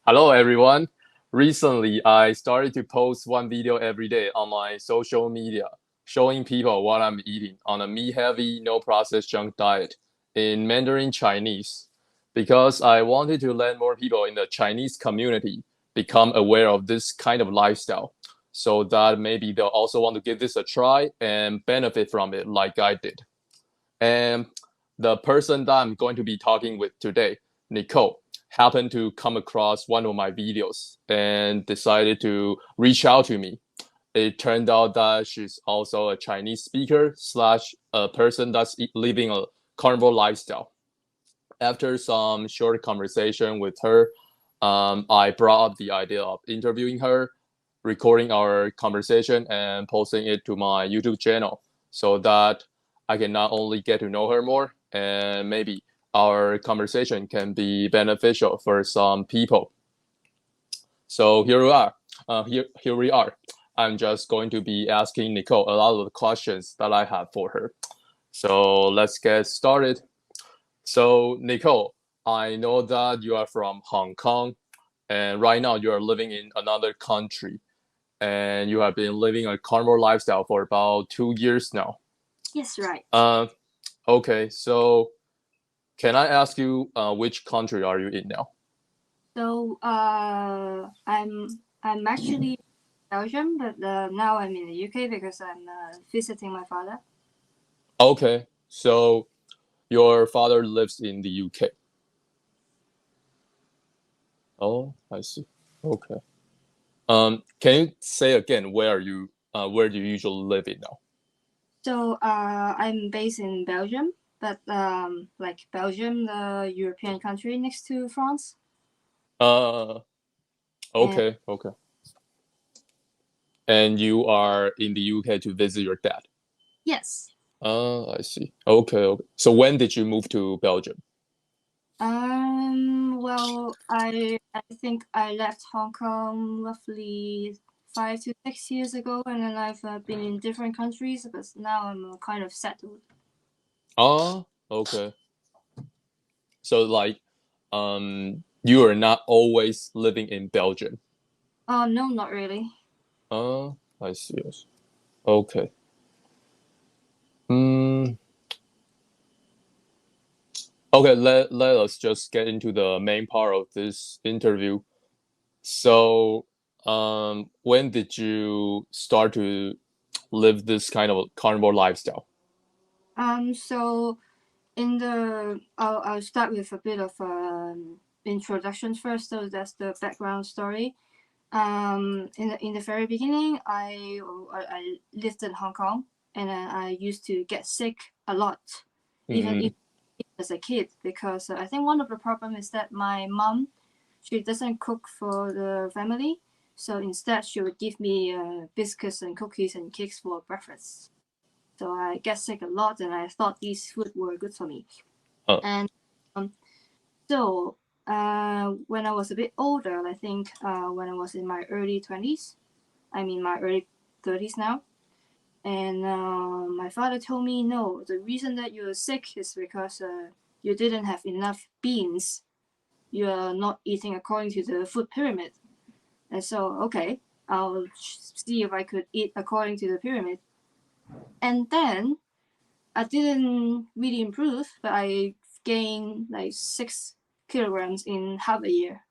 Hello, everyone. Recently, I started to post one video every day on my social media, showing people what I'm eating on a meat-heavy, no-processed junk diet in Mandarin Chinese, because I wanted to let more people in the Chinese community become aware of this kind of lifestyle, so that maybe they'll also want to give this a try and benefit from it like I did. And the person that I'm going to be talking with today, Nicole, happened to come across one of my videos and decided to reach out to me. It turned out that she's also a Chinese speaker slash a person that's living a carnivore lifestyle. After some short conversation with her, I brought up the idea of interviewing her, recording our conversation, and posting it to my YouTube channel so that I can not only get to know her more, and maybe our conversation can be beneficial for some people. So here we are. Here we are. I'm just going to be asking Nicole a lot of the questions that I have for her. So let's get started. So, Nicole, I know that you are from Hong Kong, and right now you are living in another country, and you have been living a carnivore lifestyle for about 2 years now. Yes, right. Uh, okay, so can I ask you which country are you in now? So I'm actually Belgium, but now I'm in the UK because I'm visiting my father. Okay, so your father lives in the UK. Oh, I see. Okay. Can you say again where do you usually live in now? So I'm based in Belgium, but like Belgium, the European country next to France. Uh, And okay, okay. And you are in the UK to visit your dad. yes, I see. Okay, okay. So when did you move to Belgium? well, I think I left Hong Kong roughly 5 to 6 years ago, and then I've been in different countries, but now I'm kind of settled. Ah, okay. So you are not always living in Belgium. Oh no, not really. I see. I see. Okay. Hmm. Okay. Let us just get into the main part of this interview. So, when did you start to live this kind of carnivore lifestyle? So in the I'll start with a bit of introduction first. So that's the background story. In the very beginning, I lived in Hong Kong, and I used to get sick a lot, even Mm-hmm. if as a kid, because I think one of the problem is that my mom, she doesn't cook for the family, so instead she would give me biscuits and cookies and cakes for breakfast. So I get sick a lot, and I thought these food were good for me. Uh, And um, so when I was a bit older, I think when I was in my early 20s, I'm in my early 30s now. And my father told me, no, the reason that you're sick is because you didn't have enough beans. You are not eating according to the food pyramid. And so, okay, I'll see if I could eat according to the pyramid. And then I didn't really improve, but I gained like 6 kilograms in half a year.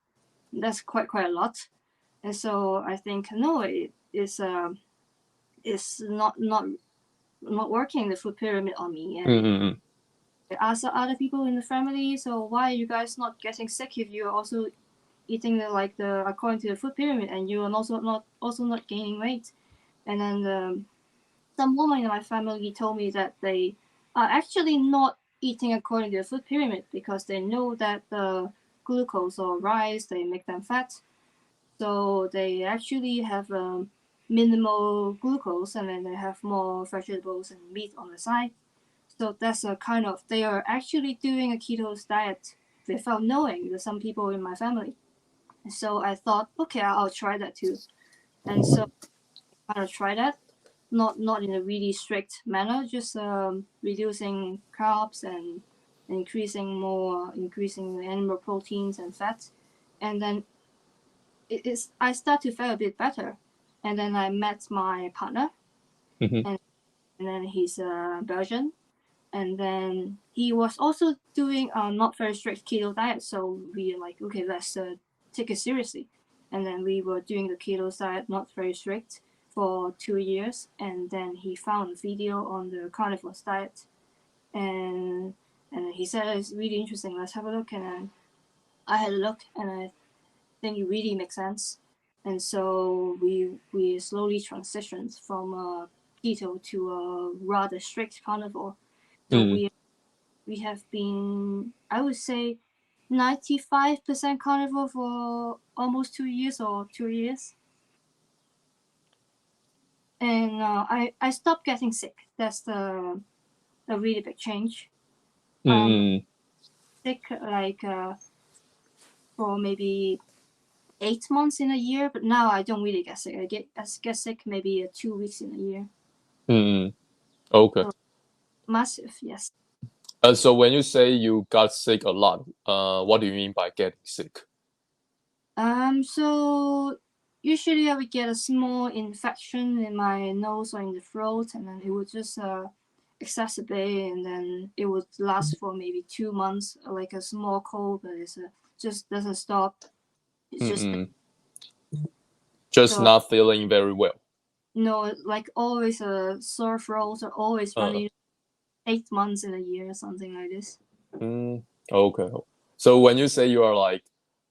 That's quite a lot. And so I think no, it is it's not working the food pyramid on me. And mm-hmm. I asked other people in the family, so why are you guys not getting sick if you're also eating the according to the food pyramid and you are also not gaining weight? And then some woman in my family told me that they are actually not eating according to the food pyramid because they know that the glucose or rice they make them fat, so they actually have minimal glucose and then they have more vegetables and meat on the side. So that's a kind of they are actually doing a keto diet without knowing. There's some people in my family, so I thought, okay, I'll try that too. And so I kind of try that, not in a really strict manner, just reducing carbs and increasing the animal proteins and fats. and then I start to feel a bit better, and then I met my partner, Mm-hmm. and then he's a Belgian, and then he was also doing a not very strict keto diet. So we are like, okay, let's take it seriously, and then we were doing the keto diet, not very strict, for 2 years, and then he found a video on the carnivore diet, and he said it's really interesting. Let's have a look, and then I had a look, and I think it really makes sense. And so we slowly transitioned from keto to a rather strict carnivore. So Mm. we have been, I would say, 95% carnivore for almost 2 years or 2 years. And I stopped getting sick. That's the a really big change. Mm. Sick like for maybe 8 months in a year, but now I don't really get sick. I get sick maybe 2 weeks in a year. Mm. Okay. So massive, yes. So when you say you got sick a lot, what do you mean by getting sick? So usually I would get a small infection in my nose or in the throat, and then it would just exacerbate, and then it would last for maybe 2 months, like a small cold, but it's just doesn't stop. It's just Mm-mm. Just so not feeling very well. no, like always a sore throat or always Uh, running 8 months in a year, something like this. mm, okay. So when you say you are like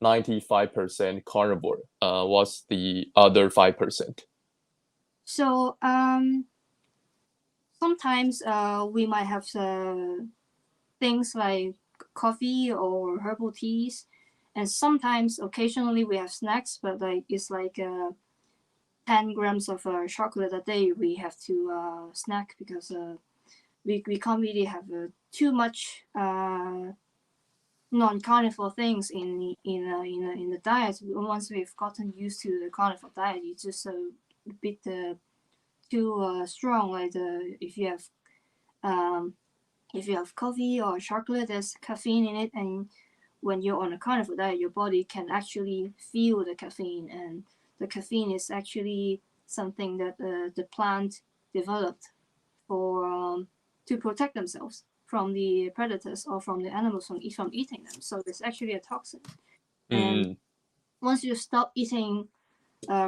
95% carnivore, what's the other 5%? So sometimes we might have things like coffee or herbal teas, and sometimes occasionally we have snacks, but like it's like 10 grams of chocolate a day we have to snack, because we can't really have too much non-carnivore things in the diet. Once we've gotten used to the carnivore diet, it's just a bit too strong. Like um, if you have coffee or chocolate, there's caffeine in it, and when you're on a carnivore diet, your body can actually feel the caffeine, and the caffeine is actually something that the plant developed for to protect themselves from the predators or from the animals from eating them. So it's actually a toxin. And Mm, once you stop eating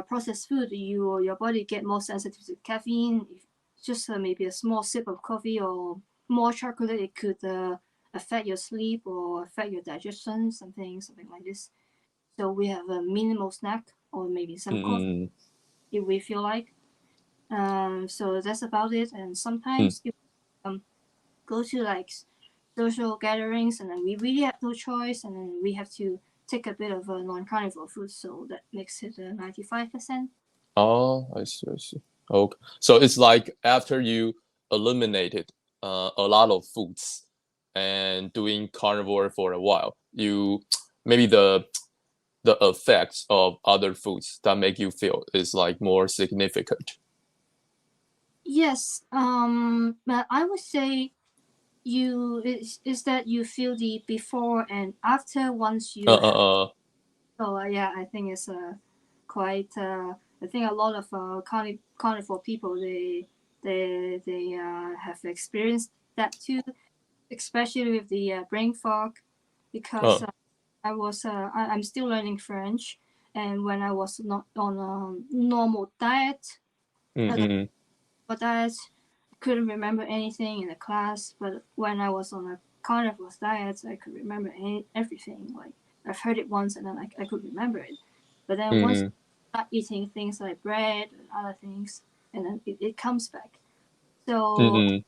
processed food, your body get more sensitive to caffeine. If just maybe a small sip of coffee or more chocolate, it could affect your sleep or affect your digestion, something like this. So we have a minimal snack or maybe some coffee mm, if we feel like. So that's about it. And mm, sometimes if go to like social gatherings, and then we really have no choice, and then we have to take a bit of a non-carnivore food, so that makes it 95%. oh, I see, I see. Okay. So it's like after you eliminated a lot of foods and doing carnivore for a while, you maybe the effects of other foods that make you feel is like more significant. Yes, but I would say is that you feel the before and after once Uh, you have. uh, uh, So yeah, I think it's quite. I think a lot of carnivore people they have experienced that too, especially with the brain fog, because uh, I'm still learning French, and when I was not on a normal diet, mm, uh, mm, but I couldn't remember anything in the class. But when I was on a carnivore diet, I could remember everything. Like I've heard it once, and then I could remember it. But then once mm, I start eating things like bread and other things, and then it comes back. mm,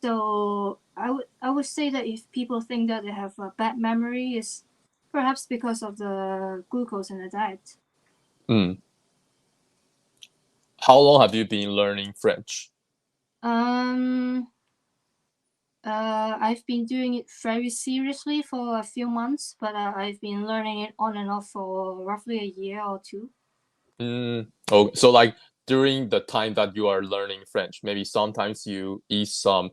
So mm, I would say that if people think that they have a bad memory, is perhaps because of the glucose in the diet. mm. How long have you been learning French? Um, I've been doing it very seriously for a few months, but I've been learning it on and off for roughly a year or two. Okay, so like during the time that you are learning French, maybe sometimes you eat some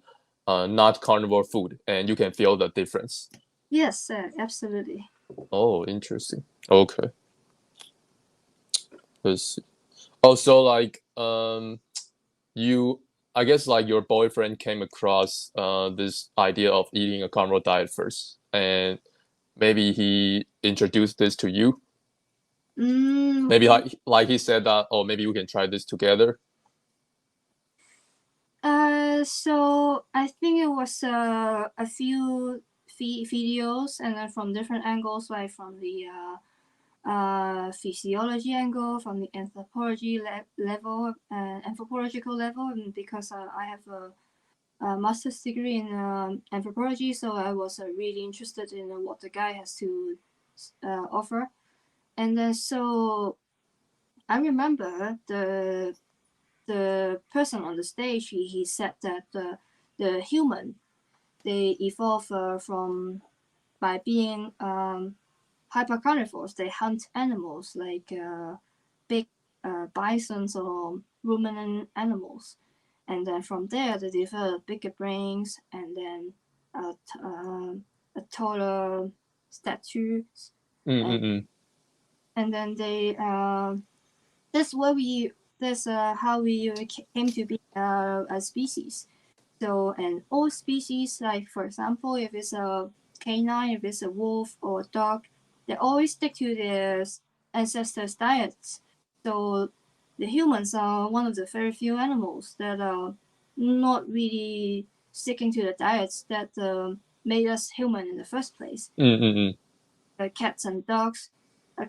not carnivore food and you can feel the difference. Yes, absolutely. Oh, interesting. Okay, let's see. Oh, so like you, I guess like your boyfriend came across this idea of eating a carnivore diet first, and maybe he introduced this to you. Maybe He like he said that, oh, maybe we can try this together. so I think it was a few videos, and then from different angles, like from the physiology angle, from the level, anthropological level, and because I have a master's degree in anthropology, so I was really interested in what the guy has to offer. And then so I remember the person on the stage, he said that the human, they evolve from by being hypercarnivores. They hunt animals like big bisons or ruminant animals, and then from there they develop bigger brains, and then a taller stature, and Mm-mm-mm. and then they that's where we that's how we came to be a species. So, and all species, like for example, if it's a canine, if it's a wolf or a dog, they always stick to their ancestors' diets. So the humans are one of the very few animals that are not really sticking to the diets that made us human in the first place. Mm-mm-mm. Cats and dogs.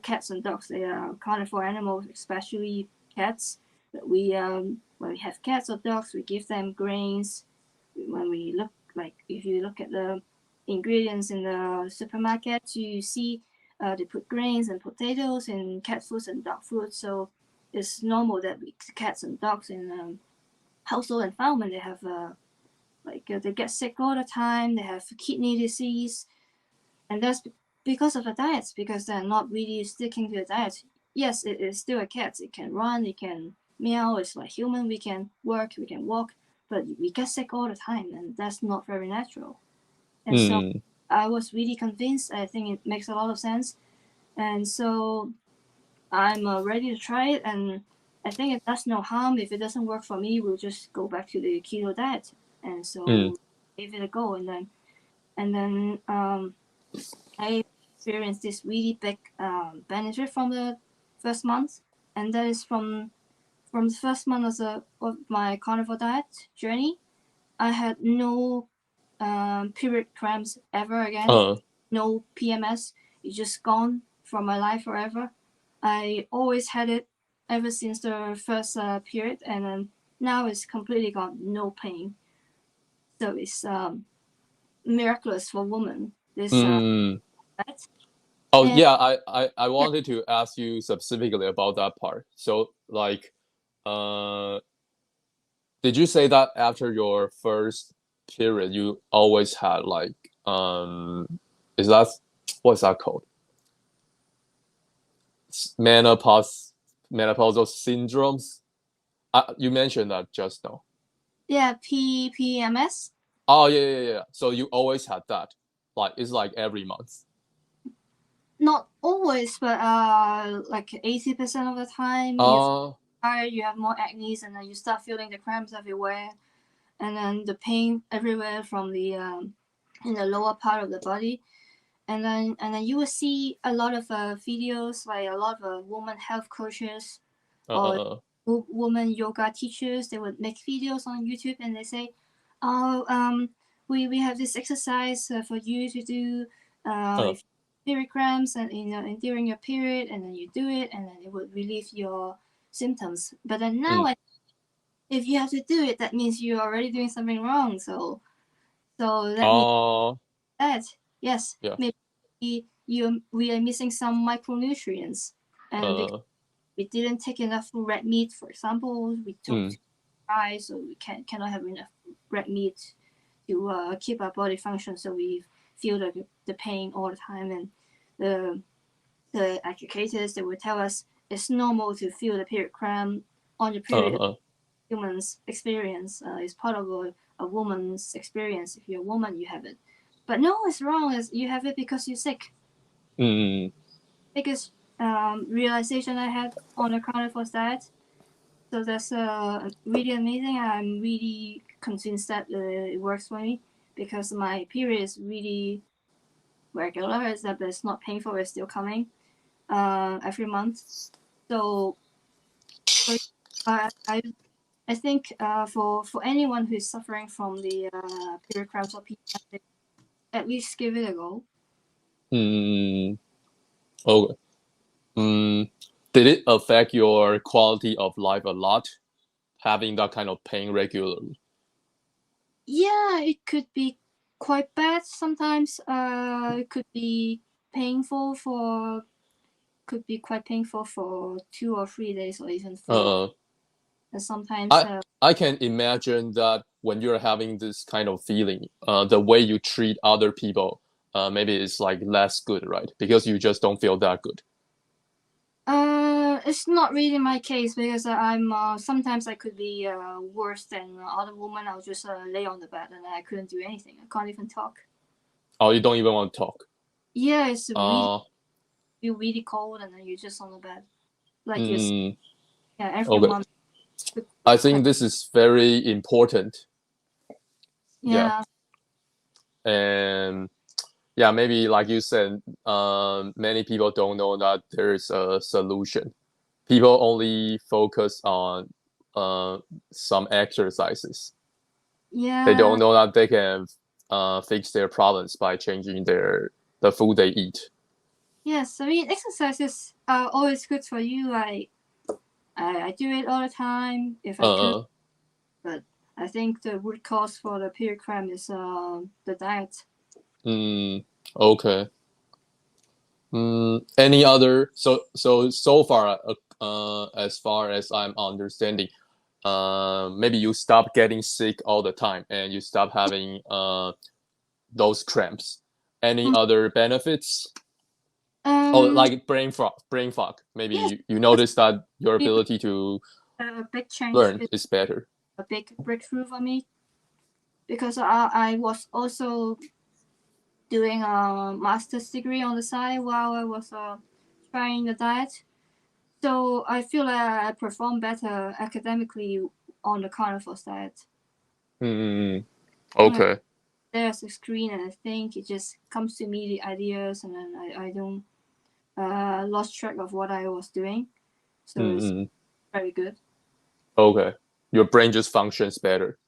Cats and dogs, they are carnivore animals, especially cats. But we when we have cats or dogs, we give them grains. When we look, like if you look at the ingredients in the supermarket, you see they put grains and potatoes in cat foods and dog food. So it's normal that cats and dogs in household environment, they have they get sick all the time. They have kidney disease, and that's because of the diets, because they're not really sticking to the diet. Yes, it is still a cat. It can run, it can meow. It's like human. We can work, we can walk, but we get sick all the time, and that's not very natural. And so Mm. I was really convinced. I think it makes a lot of sense, and so I'm ready to try it. And I think it does no harm. If it doesn't work for me, we'll just go back to the keto diet. And Mm. so give it a go, and then I experienced this really big benefit from the first month, and that is from the first month of my carnivore diet journey. I had no period cramps ever again, Uh. no PMS. It's just gone from my life forever. I always had it ever since the first period, and then now it's completely gone, no pain. So it's miraculous for women. This Mm. diet. Oh And yeah, I yeah, wanted to ask you specifically about that part. So like, uh, did you say that after your first period, you always had like, is that what's that called? Menopause, menopausal syndromes? You mentioned that just now. yeah, PMS. Oh yeah, yeah, yeah. So you always had that. Like it's like every month. Not always, but like 80% of the time, you feel Uh, tired, you have more acne, and then you start feeling the cramps everywhere, and then the pain everywhere from the in the lower part of the body, and then you will see a lot of videos, like a lot of woman health coaches uh, or uh, woman yoga teachers. They would make videos on YouTube, and they say, "Oh, we have this exercise for you to do uh, if period cramps and and during your period, and then you do it, and then it would relieve your symptoms." But then now, mm, if you have to do it, that means you're already doing something wrong. So that means oh, that yes, yeah, maybe we are missing some micronutrients, and because uh, we didn't take enough red meat, for example, we took mm, high, so we cannot have enough red meat to keep our body function. So we feel the pain all the time, and the the educators, they will tell us it's normal to feel the period cramp on your period. uh, Humans experience it's part of a woman's experience. If you're a woman, you have it, but no, it's wrong. Is you have it because you're sick. Mm, Biggest realization I had on the carnivore diet. So that's really amazing. I'm really convinced that it works for me because my period is really regular. It's not painful. It's still coming every month. So I think for anyone who is suffering from the period cramps or PMS, at least give it a go. mm, okay. Mm, did it affect your quality of life a lot, having that kind of pain regularly? Yeah, it could be quite bad sometimes. It could be painful for could be quite painful for 2 or 3 days or even 4. Uh, And sometimes I I can imagine that when you're having this kind of feeling, the way you treat other people, maybe it's like less good, right? Because you just don't feel that good. it's not really my case because I'm sometimes I could be worse than other women. I'll just lay on the bed and I couldn't do anything. I can't even talk. Oh, you don't even want to talk. Yeah, it's really Uh, feel really cold and then you're just on the bed like you mm, yeah every okay. month. I think this is very important. Yeah, Yeah. and yeah, maybe like you said, many people don't know that there's a solution. People only focus on some exercises. They Yeah. don't know that they can fix their problems by changing the food they eat. Yes, I mean exercises are always good for you. I do it all the time if I could, Uh, but I think the root cause for the period cramp is the diet. mm, okay. Any other? So far, as far as I'm understanding, maybe you stop getting sick all the time and you stop having those cramps. Any Mm. other benefits? Oh, Um, like brain fog. Brain fog. Maybe yes, you that's notice that your really ability to a big change. learn It's is better. a big breakthrough for me because I was also doing a master's degree on the side while I was trying the diet. So I feel like I perform better academically on the carnivore diet. Mm, Long as okay. there's a screen and I think it just comes to me the ideas and then I don't lost track of what I was doing. So it's Mm, very good. okay. Your brain just functions better.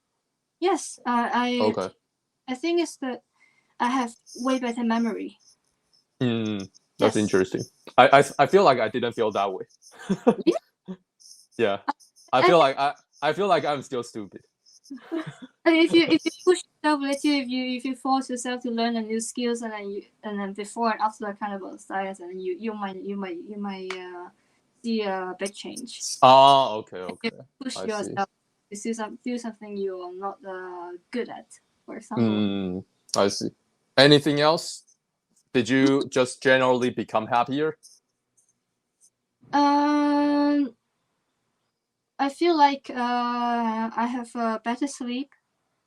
Yes, Okay. I think it's that I have way better memory. Mm, that's Yes. interesting. I feel like I didn't feel that way. Yeah, Yeah. I think I feel like I'm still stupid. if you push yourself a little, if you force yourself to learn a new skills and then before and after kind of a science and you might see a big change. Ah, okay, You okay. push I see. yourself to do something you are not good at, for example. Mm, I see. Anything else? Did you just generally become happier? Um, I feel like I have better sleep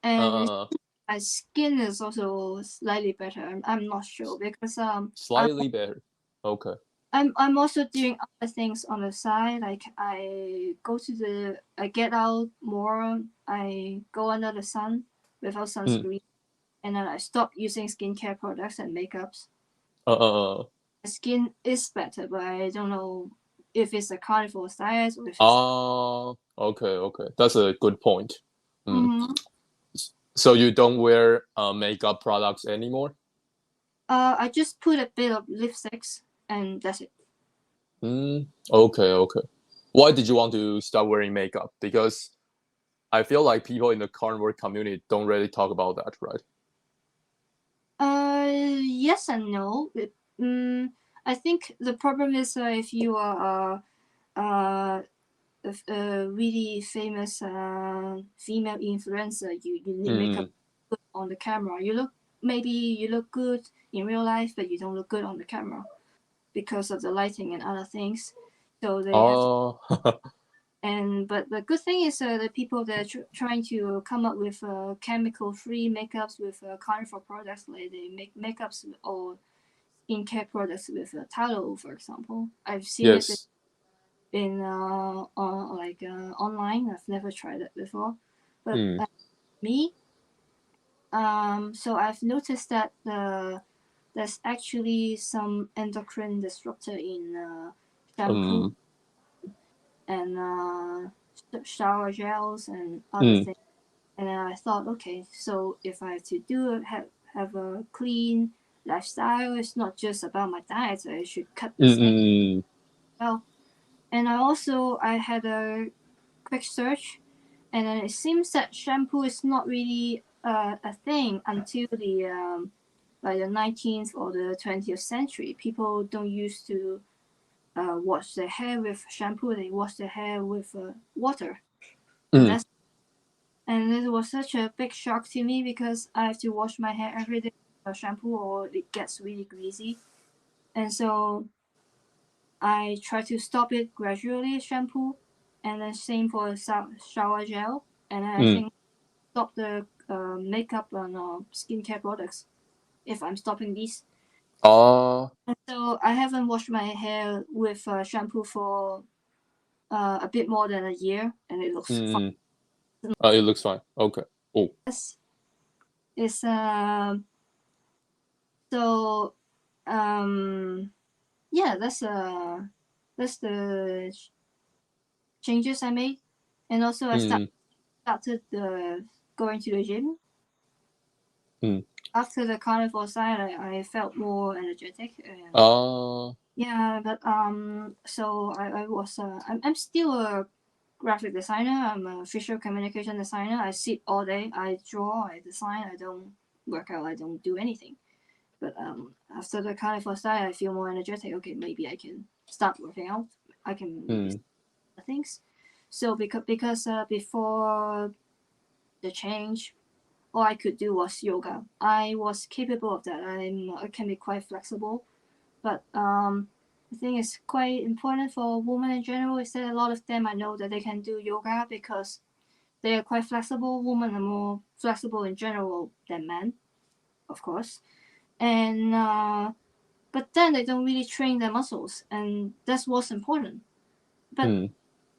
and Uh, my skin is also slightly better. I'm not sure because slightly better. Okay. I'm also doing other things on the side. Like I get out more. I go under the sun without Mm. sunscreen, and then I stop using skincare products and makeups. Uh, My skin is better, but I don't know if it's a carnivore diet or if it's. okay, okay. That's a good point. Mm. Mm-hmm. So you don't wear makeup products anymore? I just put a bit of lipsticks and that's it. Okay, okay. Why did you want to start wearing makeup? Because I feel like people in the carnivore community don't really talk about that, right? Yes and no. I think the problem is if you are a really famous female influencer, you need makeup Mm. good on the camera. Maybe you look good in real life, but you don't look good on the camera because of the lighting and other things. So they have Oh, but the good thing is the people that are trying to come up with chemical free makeups with carnivore products, like they make makeups or skincare products with tallow, for example. I've seen it Yes. in online. I've never tried it before, but me, so I've noticed that there's actually some endocrine disruptor in shampoo and shower gels and other things. And then I thought, okay, so if I have to have a clean lifestyle, it's not just about my diet. So I should cut this well. And I had a quick search, and then it seems that shampoo is not really a thing until the 19th or the 20th century. People don't used to wash their hair with shampoo. They wash their hair with water, and that's and it was such a big shock to me because I have to wash my hair every day with shampoo or it gets really greasy. And so I try to stop it gradually, shampoo, and then same for shower gel. And I think stop the makeup and skincare products if I'm stopping these. And so I haven't washed my hair with shampoo for a bit more than a year, and it looks fine. It looks fine. Okay. Oh. It's so yeah, that's the changes I made, and also I started going to the gym. After the carnivore side, I felt more energetic. Yeah, but so I was I'm still a graphic designer. I'm a visual communication designer. I sit all day. I draw. I design. I don't work out. I don't do anything. But after the carnivore side, I feel more energetic. Okay, maybe I can start working out. I can maybe things. So because before the change, all I could do was yoga. I was capable of that. I can be quite flexible, but I think it's quite important for women in general. Is that a lot of them I know that they can do yoga because they are quite flexible. Women are more flexible in general than men, of course, and but then they don't really train their muscles, and that's what's important. But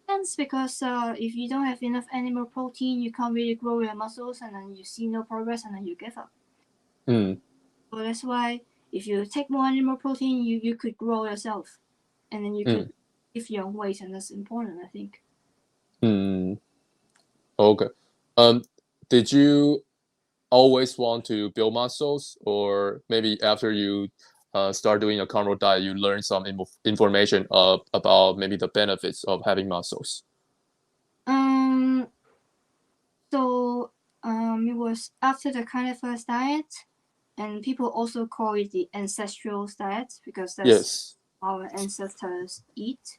sense because if you don't have enough animal protein, you can't really grow your muscles, and then you see no progress, and then you give up. So that's why if you take more animal protein, you could grow yourself, and then you could lift your own weight, and that's important, I think. Okay. Did you always want to build muscles, or maybe after you start doing a carnivore diet, you learn some information about maybe the benefits of having muscles? So it was after the carnivore diet, and people also call it the ancestral diet because that's our ancestors eat.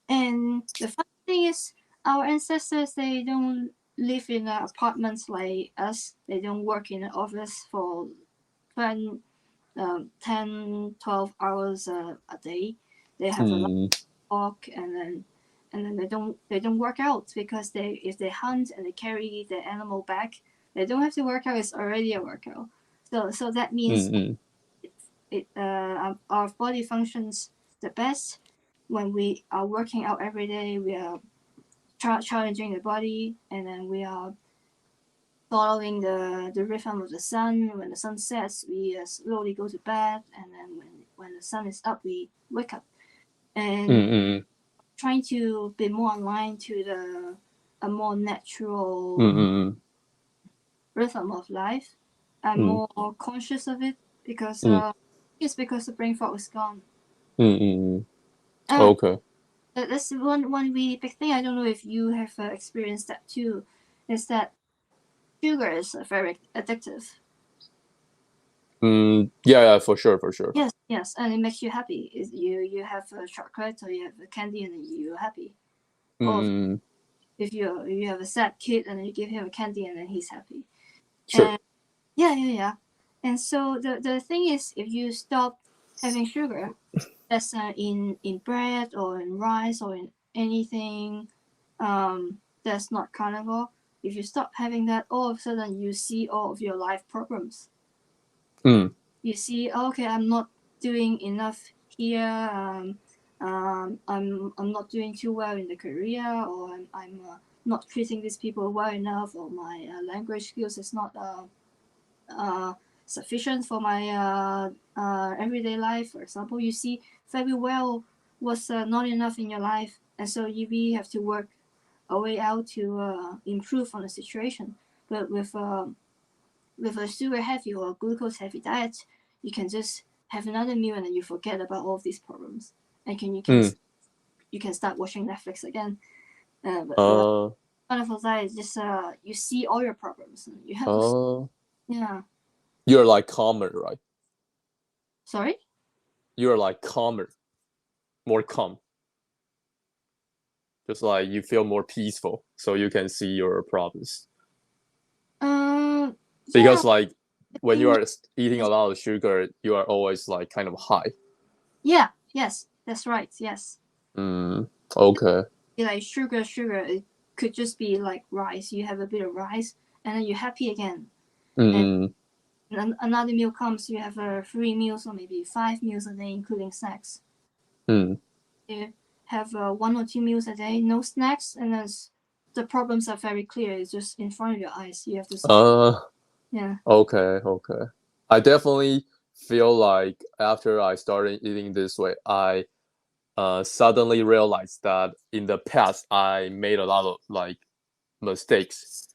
And the funny thing is, our ancestors, they don't live in apartments like us. They don't work in an office for 10, 12 hours a day. They have a lot of walk, and then they don't work out because if they hunt and they carry the animal back, they don't have to work out. It's already a workout. So that means our body functions the best when we are working out every day. We are challenging the body, and then we are following the rhythm of the sun. When the sun sets, we slowly go to bed, and then when the sun is up, we wake up. And trying to be more aligned to a more natural rhythm of life. I'm more conscious of it because it's because the brain fog is gone. Okay. That's one really big thing. I don't know if you have experienced that too. Is that sugar is very addictive. Yeah, for sure. Yes, and it makes you happy. You have a chocolate or you have a candy and you're happy. Or if you have a sad kid and you give him a candy and then he's happy. Sure. And yeah. And so the thing is, if you stop having sugar, that's in bread or in rice or in anything that's not carnivore. If you stop having that, all of a sudden you see all of your life problems. You see, okay, I'm not doing enough here. I'm not doing too well in the career, or I'm not treating these people well enough, or my language skills is not sufficient for my everyday life. For example, you see very well was not enough in your life, and so you really have to work a way out to improve on the situation. But with a sugar heavy or glucose heavy diet, you can just have another meal and then you forget about all of these problems, and you can start watching Netflix again. But carnivore diet is just you see all your problems and you have to. Yeah. You're like calmer, right? Sorry? You're like calmer, more calm. Just like you feel more peaceful, so you can see your problems. Yeah. Because like when you are eating a lot of sugar, you are always like kind of high. Yeah. Yes, that's right. Yes. Okay. Like sugar. It could just be like rice. You have a bit of rice, and then you're happy again. And another meal comes. You have 3 meals or maybe 5 meals a day, including snacks. You have 1 or 2 meals a day, no snacks, and then the problems are very clear. It's just in front of your eyes. You have to solve. Yeah. Okay. I definitely feel like after I started eating this way, I suddenly realized that in the past I made a lot of like mistakes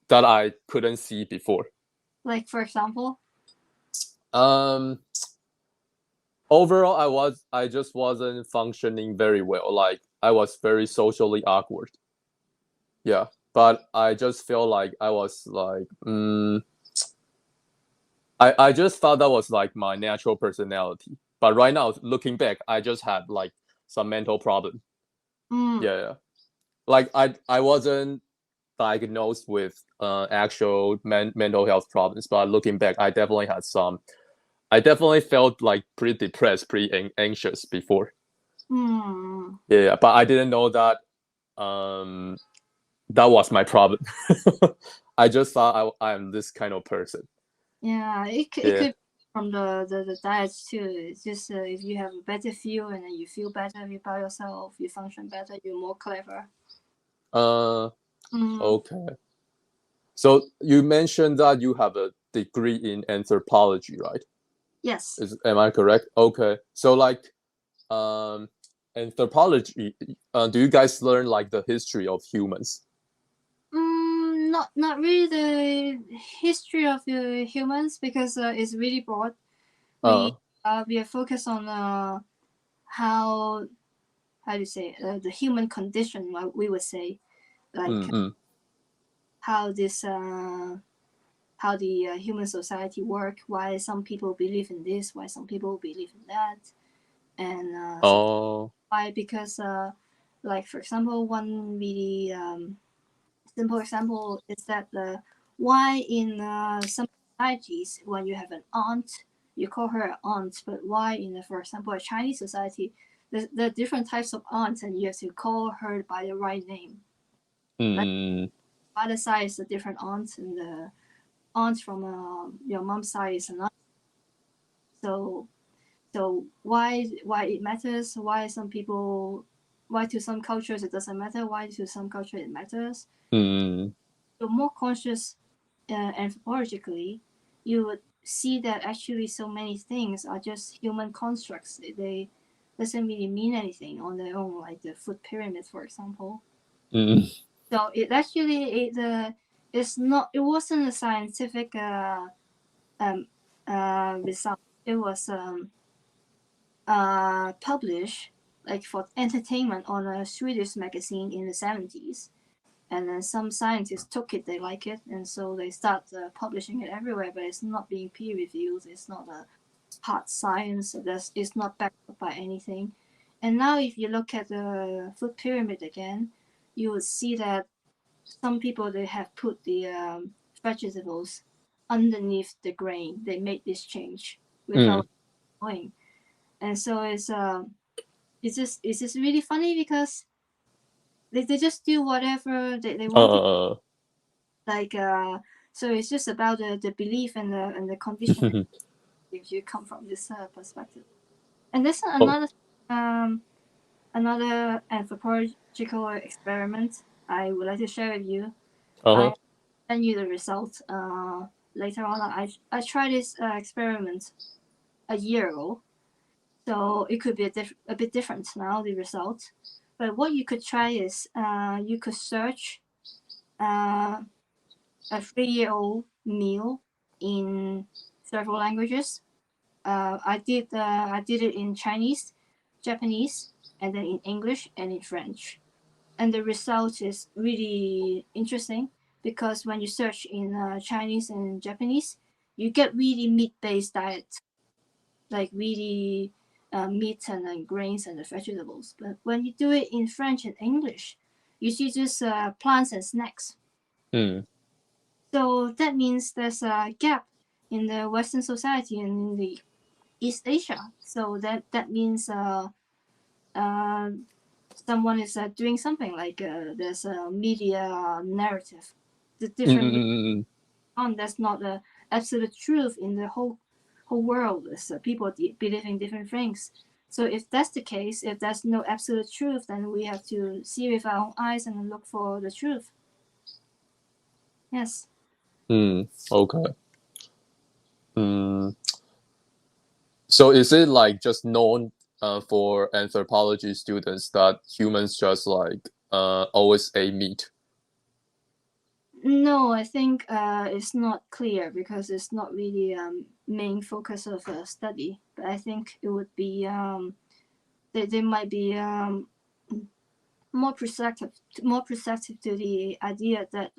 that I couldn't see before. Like for example? Overall, I just wasn't functioning very well. Like I was very socially awkward. Yeah, but I just feel like I was like, I just thought that was like my natural personality. But right now, looking back, I just had like some mental problem. Yeah. Like I wasn't diagnosed with actual mental health problems, but looking back, I definitely had some. I definitely felt like pretty depressed, pretty anxious before. Yeah, but I didn't know that that was my problem. I just thought I'm this kind of person. Yeah, it could from the diets too. It's just if you have a better feel and then you feel better about yourself, you function better, you're more clever. Okay. So you mentioned that you have a degree in anthropology, right? Yes. Am I correct? Okay. So like anthropology, do you guys learn like the history of humans? Not really the history of the humans, because it's really broad. We are focused on how do you say the human condition, we would say, like how this how the human society work, why some people believe in this, why some people believe in that, and why, because like for example, one really simple example is that why in some societies when you have an aunt you call her an aunt, but why in for example a Chinese society there are different types of aunts and you have to call her by the right name. Like father side is a different aunt, and the aunt from your mom's side is another. So why it matters, why some people, why to some cultures it doesn't matter, why to some culture it matters. So more conscious anthropologically, you would see that actually so many things are just human constructs. They doesn't really mean anything on their own, like the food pyramid, for example. So it actually it's not, it wasn't a scientific result. It was published like for entertainment on a Swedish magazine in the 70s. And then some scientists took it, they like it, and so they start publishing it everywhere, but it's not being peer reviewed, it's not a hard science, it's not backed up by anything. And now if you look at the food pyramid again, you will see that some people, they have put the vegetables underneath the grain. They made this change without knowing. And so it's just really funny because they just do whatever they want to. Like so it's just about the belief and the condition. if you come from this perspective. And there's Oh, another anthropological experiment I would like to share with you. uh-huh. I send you the results later on. I tried this experiment a year ago, so it could be a bit different now, the result. But what you could try is you could search a 3-year-old meal in several languages. I did it in Chinese, Japanese, and then in English and in French. And the result is really interesting because when you search in Chinese and Japanese, you get really meat-based diet, like really meat and grains and the vegetables. But when you do it in French and English, you see just plants and snacks. Mm. So that means there's a gap in the Western society and in the East Asia. So that means uh, someone is doing something like there's a media narrative, the different Mm-mm-mm. on that's not the absolute truth in the whole world. Is people believing different things. So if that's the case, if there's no absolute truth, then we have to see with our own eyes and look for the truth. Yes. Mm. Okay. Mm. So is it like just known for anthropology students that humans just like always ate meat? No, I think it's not clear because it's not really main focus of a study. But I think it would be they might be more perceptive to the idea that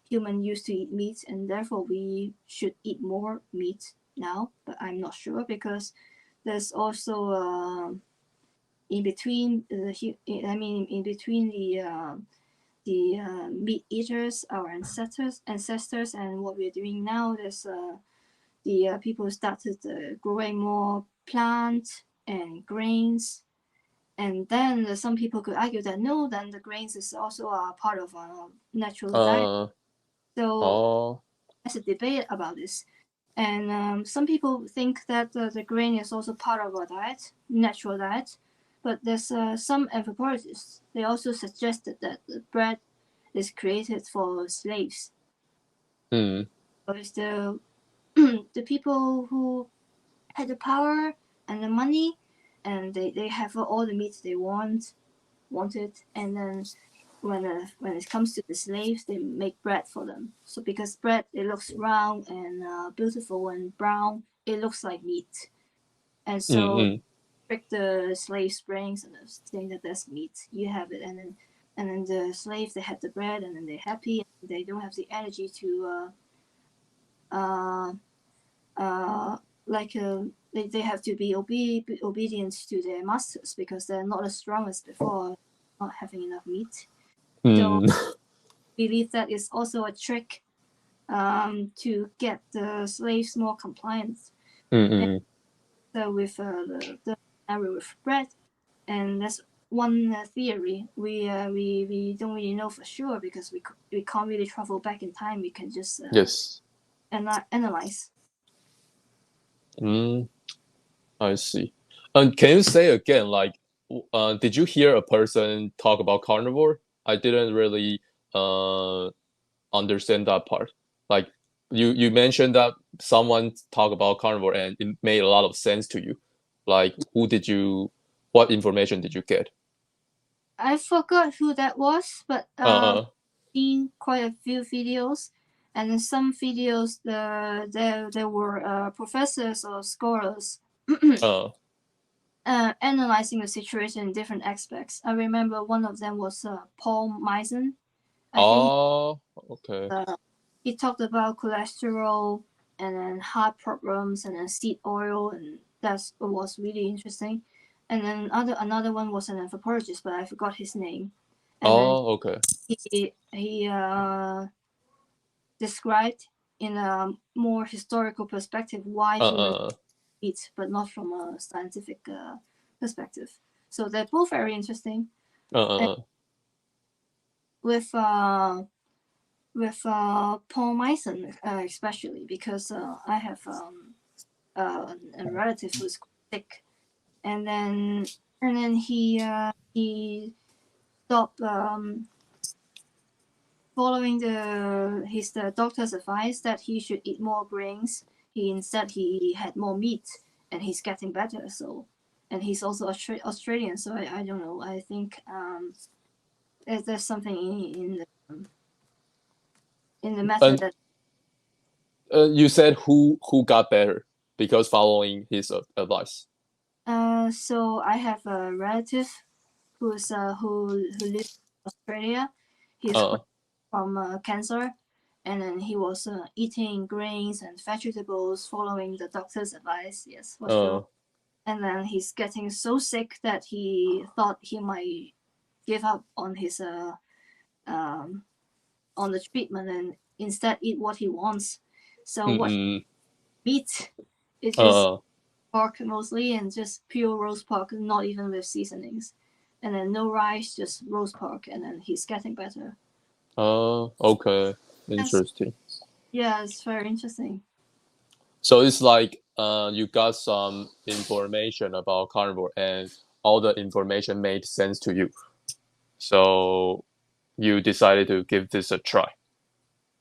human used to eat meat and therefore we should eat more meat now. But I'm not sure because there's also in between in between the meat eaters, our ancestors, and what we're doing now. There's the people started growing more plant and grains, and then some people could argue that no, then the grains is also a part of our natural diet. Uh, So oh, there's a debate about this, and some people think that the grain is also part of our diet, natural diet. But there's some anthropologists. They also suggested that the bread is created for slaves. mm, So it's the the people who had the power and the money, and they have all the meat they wanted, and then when it comes to the slaves, they make bread for them. So because bread it looks round and beautiful and brown, it looks like meat, and mm, so mm, trick the slaves' brains and saying that that's meat. You have it, and then the slaves they have the bread, and then they're happy. And they don't have the energy to uh, uh, like they have to be obedient to their masters because they're not as strong as before, not having enough meat. So mm, I believe that is also a trick to get the slaves more compliant. mm, And mm. so with the scenario with bread, and that's one theory. We don't really know for sure because we can't really travel back in time. We can just Yes. analyze. Mm, I see. And can you say again, like, did you hear a person talk about carnivore? I didn't really uh understand that part. Like, you mentioned that someone talked about carnivore and it made a lot of sense to you. Like, what information did you get? I forgot who that was, but Uh, seen quite a few videos, and in some videos there were professors or scholars uh, analyzing the situation in different aspects. I remember one of them was Paul Misen. I think oh, okay. he talked about cholesterol and then heart problems and then seed oil, and that was really interesting. And then another one was an anthropologist, but I forgot his name. And then Oh, okay. he described in a more historical perspective why humans Uh, eat, but not from a scientific perspective. So they're both very interesting. And uh, with Paul Mison, especially because I have a relative who's sick, and then he stopped following the doctor's advice that he should eat more grains. He had more meat, and he's getting better. So, and he's also Australian. So I don't know. I think there's something in the method that. You said who got better because following his advice. So I have a relative who lives in Australia. He's from cancer, and then he was eating grains and vegetables following the doctor's advice. Yes, for sure. And then he's getting so sick that he thought he might give up on his on the treatment and instead eat what he wants. So what meat is just pork mostly, and just pure roast pork, not even with seasonings, and then no rice, just roast pork, and then he's getting better. Okay, interesting. Yeah, it's very interesting. So it's like you got some information about carnivore, and all the information made sense to you. So you decided to give this a try.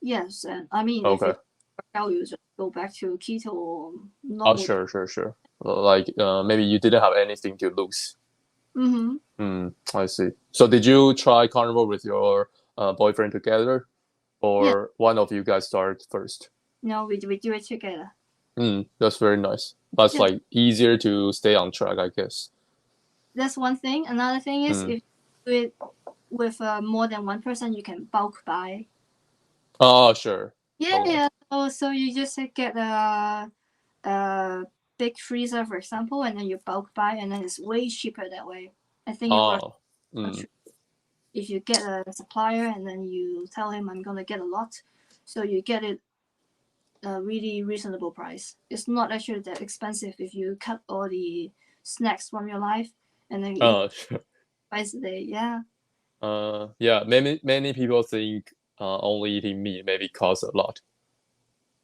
Yes, and I mean, if it tell you just go back to keto or normal. Oh, sure. Like maybe you didn't have anything to lose. I see. So did you try carnivore with your boyfriend together, or one of you guys start first? No, we do it together. That's very nice. That's like easier to stay on track, I guess. That's one thing. Another thing is if you do it with more than one person, you can bulk buy. Oh, sure. Yeah. Oh, so you just get a big freezer, for example, and then you bulk buy, and then it's way cheaper that way. I think it works. If you get a supplier and then you tell him I'm gonna get a lot, so you get it a really reasonable price. It's not actually that expensive if you cut all the snacks from your life and then you eat twice a day. Yeah. Yeah. Many people think only eating meat maybe costs a lot.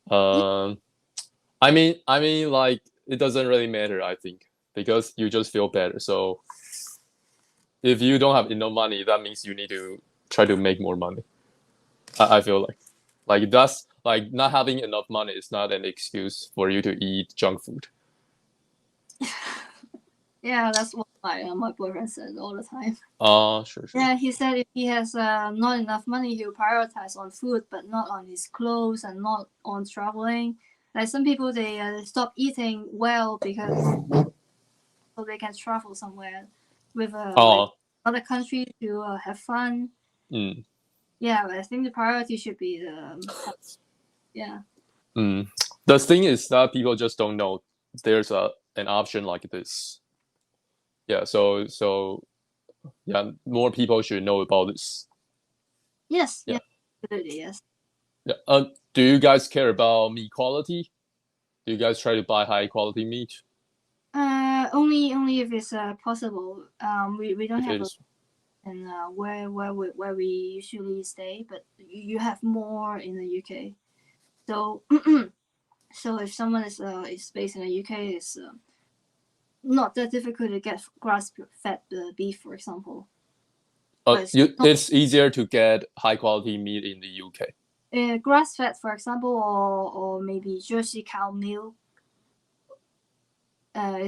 I mean, like it doesn't really matter. I think because you just feel better. So if you don't have enough money, that means you need to try to make more money. I feel like that's like not having enough money is not an excuse for you to eat junk food. Yeah, that's what my boyfriend says all the time. Sure. Yeah, he said if he has not enough money, he'll prioritize on food, but not on his clothes and not on traveling. Like some people, they stop eating well because so they can travel somewhere with like other countries to have fun. Yeah, I think the priority should be the yeah. The thing is that people just don't know there's an option like this. Yeah, so yeah, more people should know about this. Yes, yeah, absolutely, yes. Yeah. Do you guys care about meat quality? Do you guys try to buy high quality meat? Only if it's possible. We don't have and where we usually stay, but you have more in the UK. So so if someone is based in the UK, it's not that difficult to get grass-fed beef, for example. It's easier to get high quality meat in the UK. Grass-fed, for example, or maybe Jersey cow milk,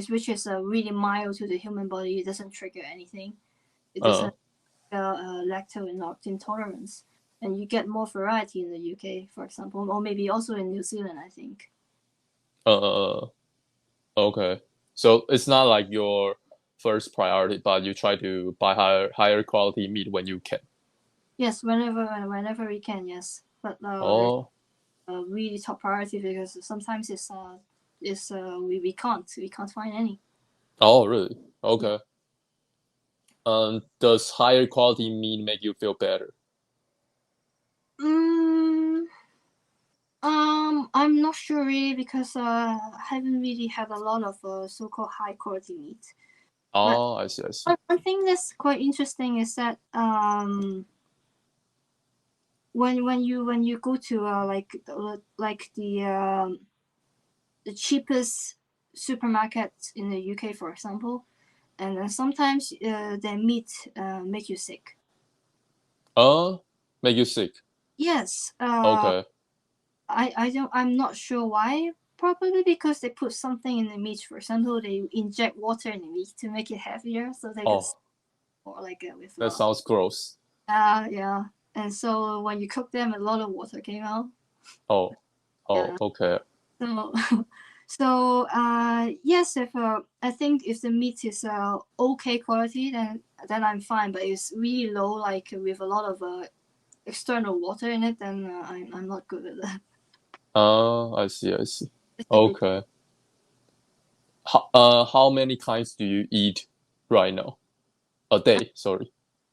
which is really mild to the human body. It doesn't trigger anything. It doesn't lactose intolerance, and you get more variety in the UK, for example, or maybe also in New Zealand, I think. Okay. So it's not like your first priority, but you try to buy higher quality meat when you can. Yes, whenever we can, yes. But really top priority because sometimes we can't find any. Oh, really? Okay. Does higher quality meat make you feel better? I'm not sure really because I haven't really had a lot of so-called high quality meat. Oh, I see. One thing that's quite interesting is that when you go to like the cheapest supermarkets in the UK, for example, and then sometimes their meat make you sick. Make you sick. Yes. Okay. I'm not sure why. Probably because they put something in the meat. For example, they inject water in the meat to make it heavier, so they get Oh, or like with that sounds gross. yeah. And so when you cook them, a lot of water came out. Oh, Yeah. okay. So yes, if I think if the meat is okay quality, then I'm fine. But it's really low, like with a lot of external water in it, then I'm not good at that. I see. It's a bit. Okay. How many times do you eat right now? A day, sorry.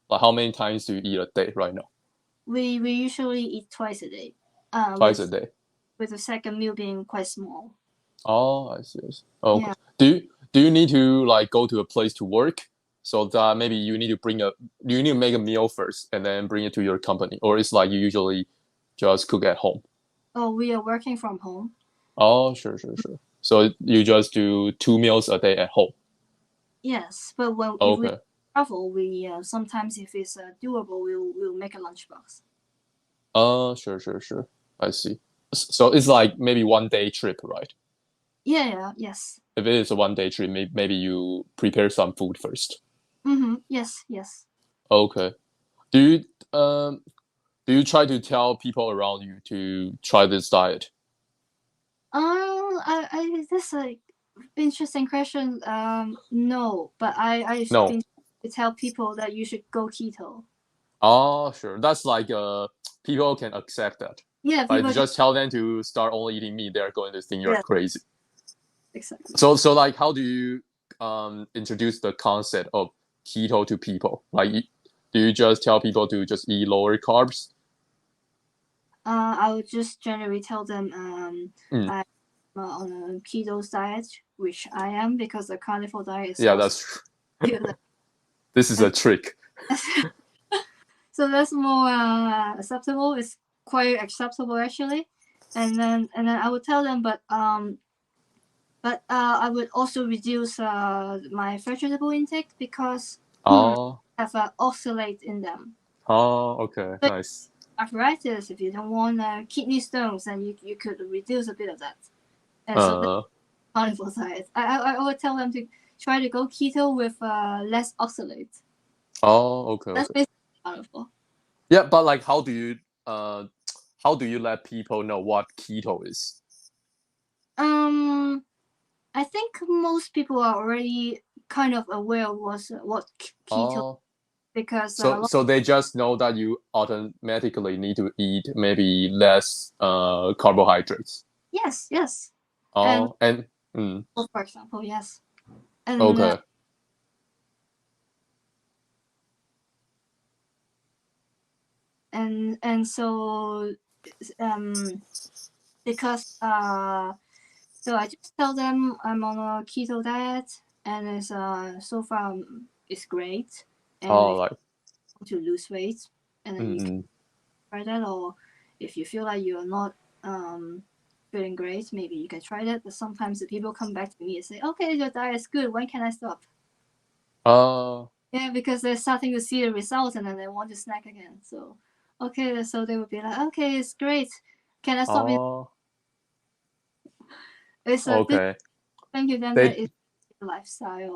Like how many times do you eat a day right now? We usually eat twice a day. Twice a day. With the second meal being quite small. Oh, I see. Okay. Yeah. Do you need to like go to a place to work so that maybe you need to you need to make a meal first and then bring it to your company, or it's like you usually just cook at home? Oh, we are working from home. Oh, sure. So you just do 2 meals a day at home. Yes, but if we Okay. travel, we sometimes if it's doable, we'll make a lunchbox. Sure. I see. So it's like maybe 1 day trip, right? Yeah. Yes. If it is a 1 day trip, maybe you prepare some food first. Yes. Okay. Do you um do you try to tell people around you to try this diet? That's a interesting question. No, but I've No. been to tell people that you should go keto. Oh, sure. That's like people can accept that. Yeah, But if people you can. just tell them to start only eating meat, they're going to think you're Yeah, crazy. exactly. So like how do you introduce the concept of keto to people? Like do you just tell people to just eat lower carbs? I would just generally tell them Mm, I'm on a keto diet, which I am because the carnivore diet is yeah, also that's true. good. This is And a trick. so that's more acceptable. It's quite acceptable actually. And then I would tell them, but I would also reduce my vegetable intake because Oh, have oxalate in them. okay, Like nice. arthritis, if you don't want kidney stones, then you could reduce a bit of that. And so that's Uh, carnivore diet. I would tell them to try to go keto with less oxalate. That's okay. basically carnivore. Yeah, but like, how do you let people know what keto is? Um, I think most people are already kind of aware of what keto Oh, because a lot. so they just know that you automatically need to eat maybe less carbohydrates. Yes, and Oh, and for example, yes, and okay. and so um because so I just tell them I'm on a keto diet and it's so far it's great and Oh, if like you want to lose weight and then you can mm, try that or if you feel like you're not feeling great maybe you can try that but sometimes the people come back to me and say okay your diet is good when can I stop. uh, Yeah, because they're starting to see the results and then they want to snack again. So, okay, so they would be like, okay, it's great. Can I stop it? oh, It's a this okay. thank you then that They is lifestyle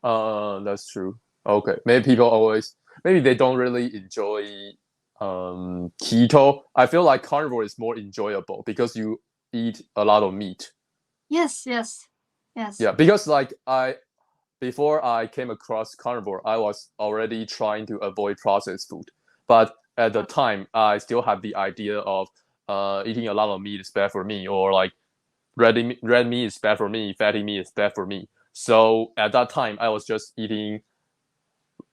or That's true. Okay, maybe they don't really enjoy keto. I feel like carnivore is more enjoyable because you eat a lot of meat. yes. Yeah, because like before I came across carnivore, I was already trying to avoid processed food. But at the time, I still had the idea of eating a lot of meat is bad for me, or like red meat is bad for me, fatty meat is bad for me. So at that time, I was just eating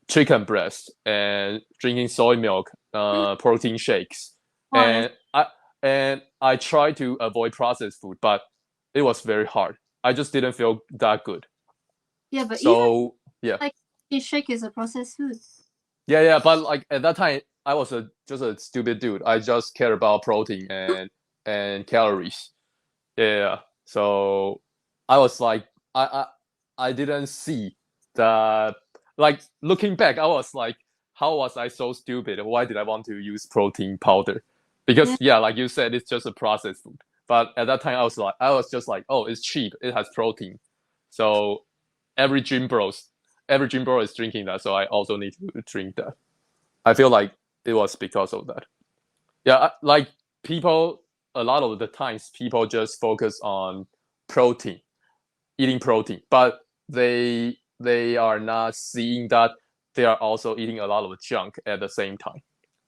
chicken breast and drinking soy milk, protein shakes, Oh, that's and I tried to avoid processed food, but it was very hard. I just didn't feel that good. yeah, but even So yeah, like fish shake is a processed food. yeah. But like at that time, I was just a stupid dude. I just care about protein and calories. Yeah. So I was like, I didn't see that. Like looking back, I was like, how was I so stupid? Why did I want to use protein powder? Because Yeah. yeah, like you said, it's just a processed food. But at that time, I was just like, oh, it's cheap. It has protein. So every gym bros, every gym bro is drinking that. So I also need to drink that. I feel like it was because of that. Yeah, like people, a lot of the times, people just focus on protein, eating protein, but they are not seeing that they are also eating a lot of junk at the same time.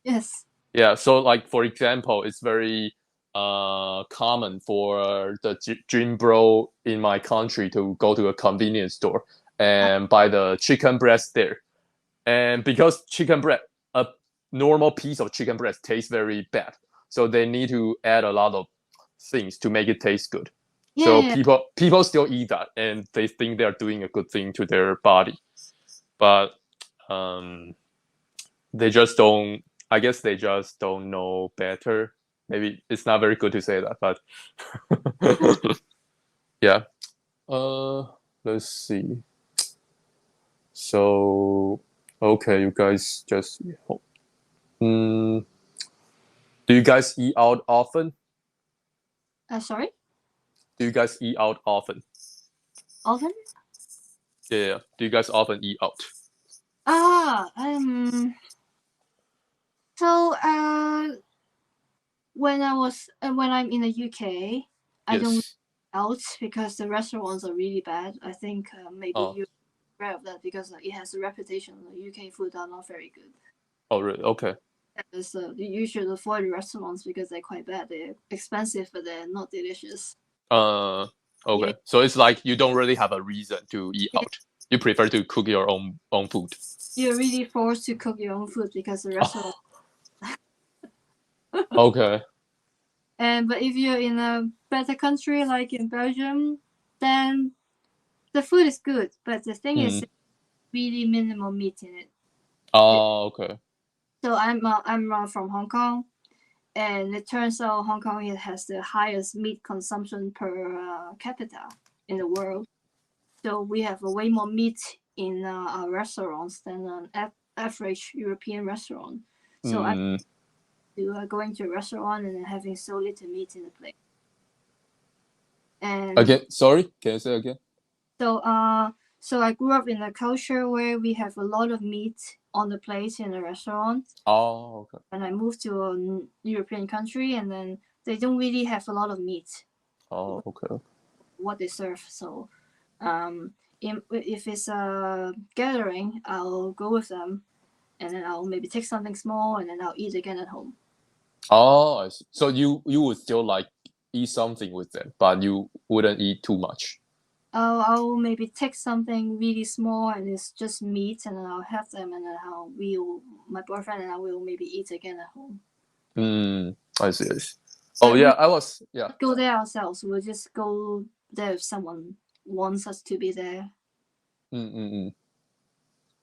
Yes. Yeah, so like for example, it's very common for the gym bro in my country to go to a convenience store and buy the chicken breast there. And because chicken breast, a normal piece of chicken breast tastes very bad, so they need to add a lot of things to make it taste good. Yeah. So Yeah. people still eat that, and they think they're doing a good thing to their body, but um, they just don't. I guess they just don't know better. Maybe it's not very good to say that, but yeah. Uh, let's see. So, okay, you guys just. Mm, do you guys eat out often? Sorry. Do you guys eat out often? Often? Yeah. Do you guys often eat out? Ah. So when I'm in the UK, I don't Yes. out because the restaurants are really bad. I think maybe Oh. you're aware of that because it has a reputation. The UK food are not very good. Oh, really? Okay. So you should avoid restaurants because they're quite bad. They're expensive, but they're not delicious. Uh. You Okay. So it's like you don't really have a reason to eat out. You prefer to cook your own food. you're really forced to cook your own food because the restaurant. Okay. And but if you're in a better country like in Belgium, then the food is good. But the thing is, Mm. really minimal meat in it. Oh, okay. So I'm from Hong Kong, and it turns out Hong Kong has the highest meat consumption per capita in the world. So we have way more meat in our restaurants than an average European restaurant. So I'm Mm. going to a restaurant and having so little meat in the plate. And Again, sorry. Can you say again? so so I grew up in a culture where we have a lot of meat on the plate in a restaurant. Oh, okay. And I moved to a European country, and then they don't really have a lot of meat Oh, okay. what they serve. So if it's a gathering, I'll go with them, and then I'll maybe take something small, and then I'll eat again at home. Oh, I see. So you would still like eat something with them, but you wouldn't eat too much. I'll maybe take something really small, and it's just meat, and then I'll have them, and then my boyfriend and I will maybe eat again at home. I see. I see. Oh But yeah, we I was yeah. go there ourselves. We'll just go there if someone wants us to be there. Mm.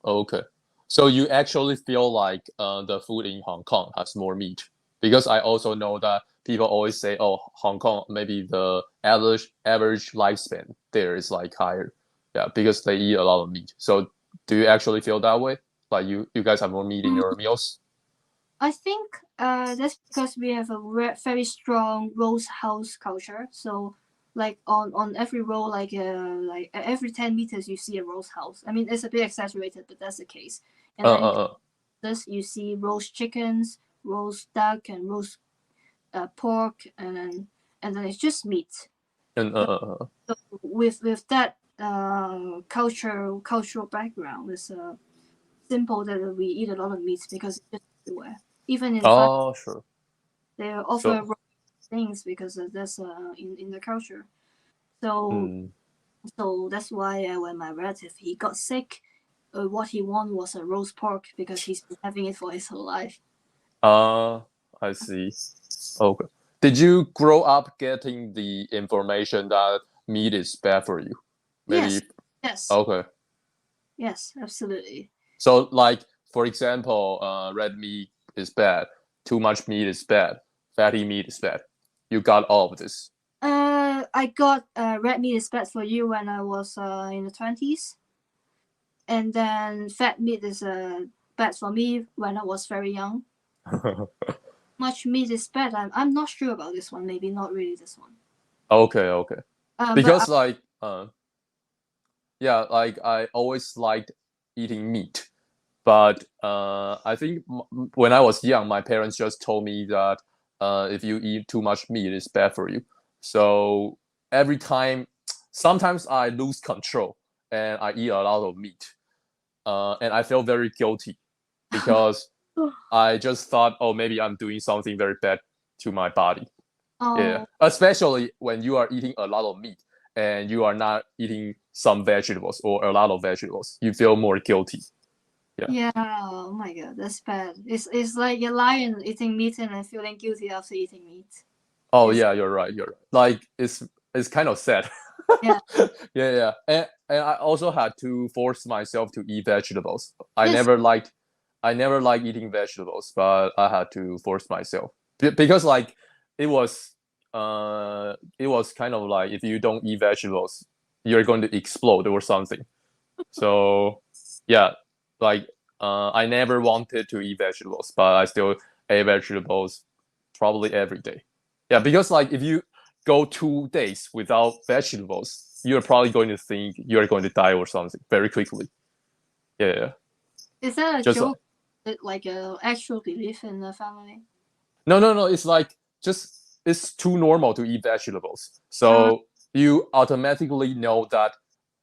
Okay. So you actually feel like the food in Hong Kong has more meat because I also know that people always say, "Oh, Hong Kong maybe the average lifespan there is like higher." Yeah, because they eat a lot of meat. So do you actually feel that way? Like you guys have more meat in your meals? I think that's because we have a very strong roast house culture. So like on every row, like every 10 meters, you see a roast house. I mean, it's a bit exaggerated, but that's the case. And then Uh. this you see roast chickens, roast duck, and roast pork, and then it's just meat. And So with that cultural background, it's simple that we eat a lot of meat because it's just everywhere. Even in fast, Oh, sure. they offer So, things because that's in the culture. So mm, so that's why when my relative he got sick, what he wanted was a roast pork because he's been having it for his whole life. uh, I see. Okay. Did you grow up getting the information that meat is bad for you? Yes, Maybe. yes, Okay. yes, absolutely. So, like, for example, red meat is bad. Too much meat is bad. Fatty meat is bad. You got all of this. I got red meat is bad for you when I was in the 20s, and then fat meat is bad for me when I was very young. Much meat is bad. I'm not sure about this one. Maybe not really this one. Okay. But Because like yeah, like I always liked eating meat, but I think when I was young, my parents just told me that if you eat too much meat, it's bad for you. So every time, sometimes I lose control and I eat a lot of meat, and I feel very guilty because I just thought, oh, maybe I'm doing something very bad to my body. Yeah, oh, especially when you are eating a lot of meat and you are not eating some vegetables or a lot of vegetables, you feel more guilty. Yeah. yeah. Oh my god, that's bad. It's like a lion eating meat and then feeling guilty after eating meat. Oh It's yeah, you're right. You're right. Like it's kind of sad. yeah. Yeah. And I also had to force myself to eat vegetables. Yes. I never liked eating vegetables, but I had to force myself because like it was kind of like if you don't eat vegetables, you're going to explode or something. So yeah, like I never wanted to eat vegetables, but I still ate vegetables probably every day. Yeah, because like if you go 2 days without vegetables, you're probably going to think you're going to die or something very quickly. Yeah. Is that a Just joke? Like a actual belief in the family? no. It's like just it's too normal to eat vegetables. Uh, So you automatically know that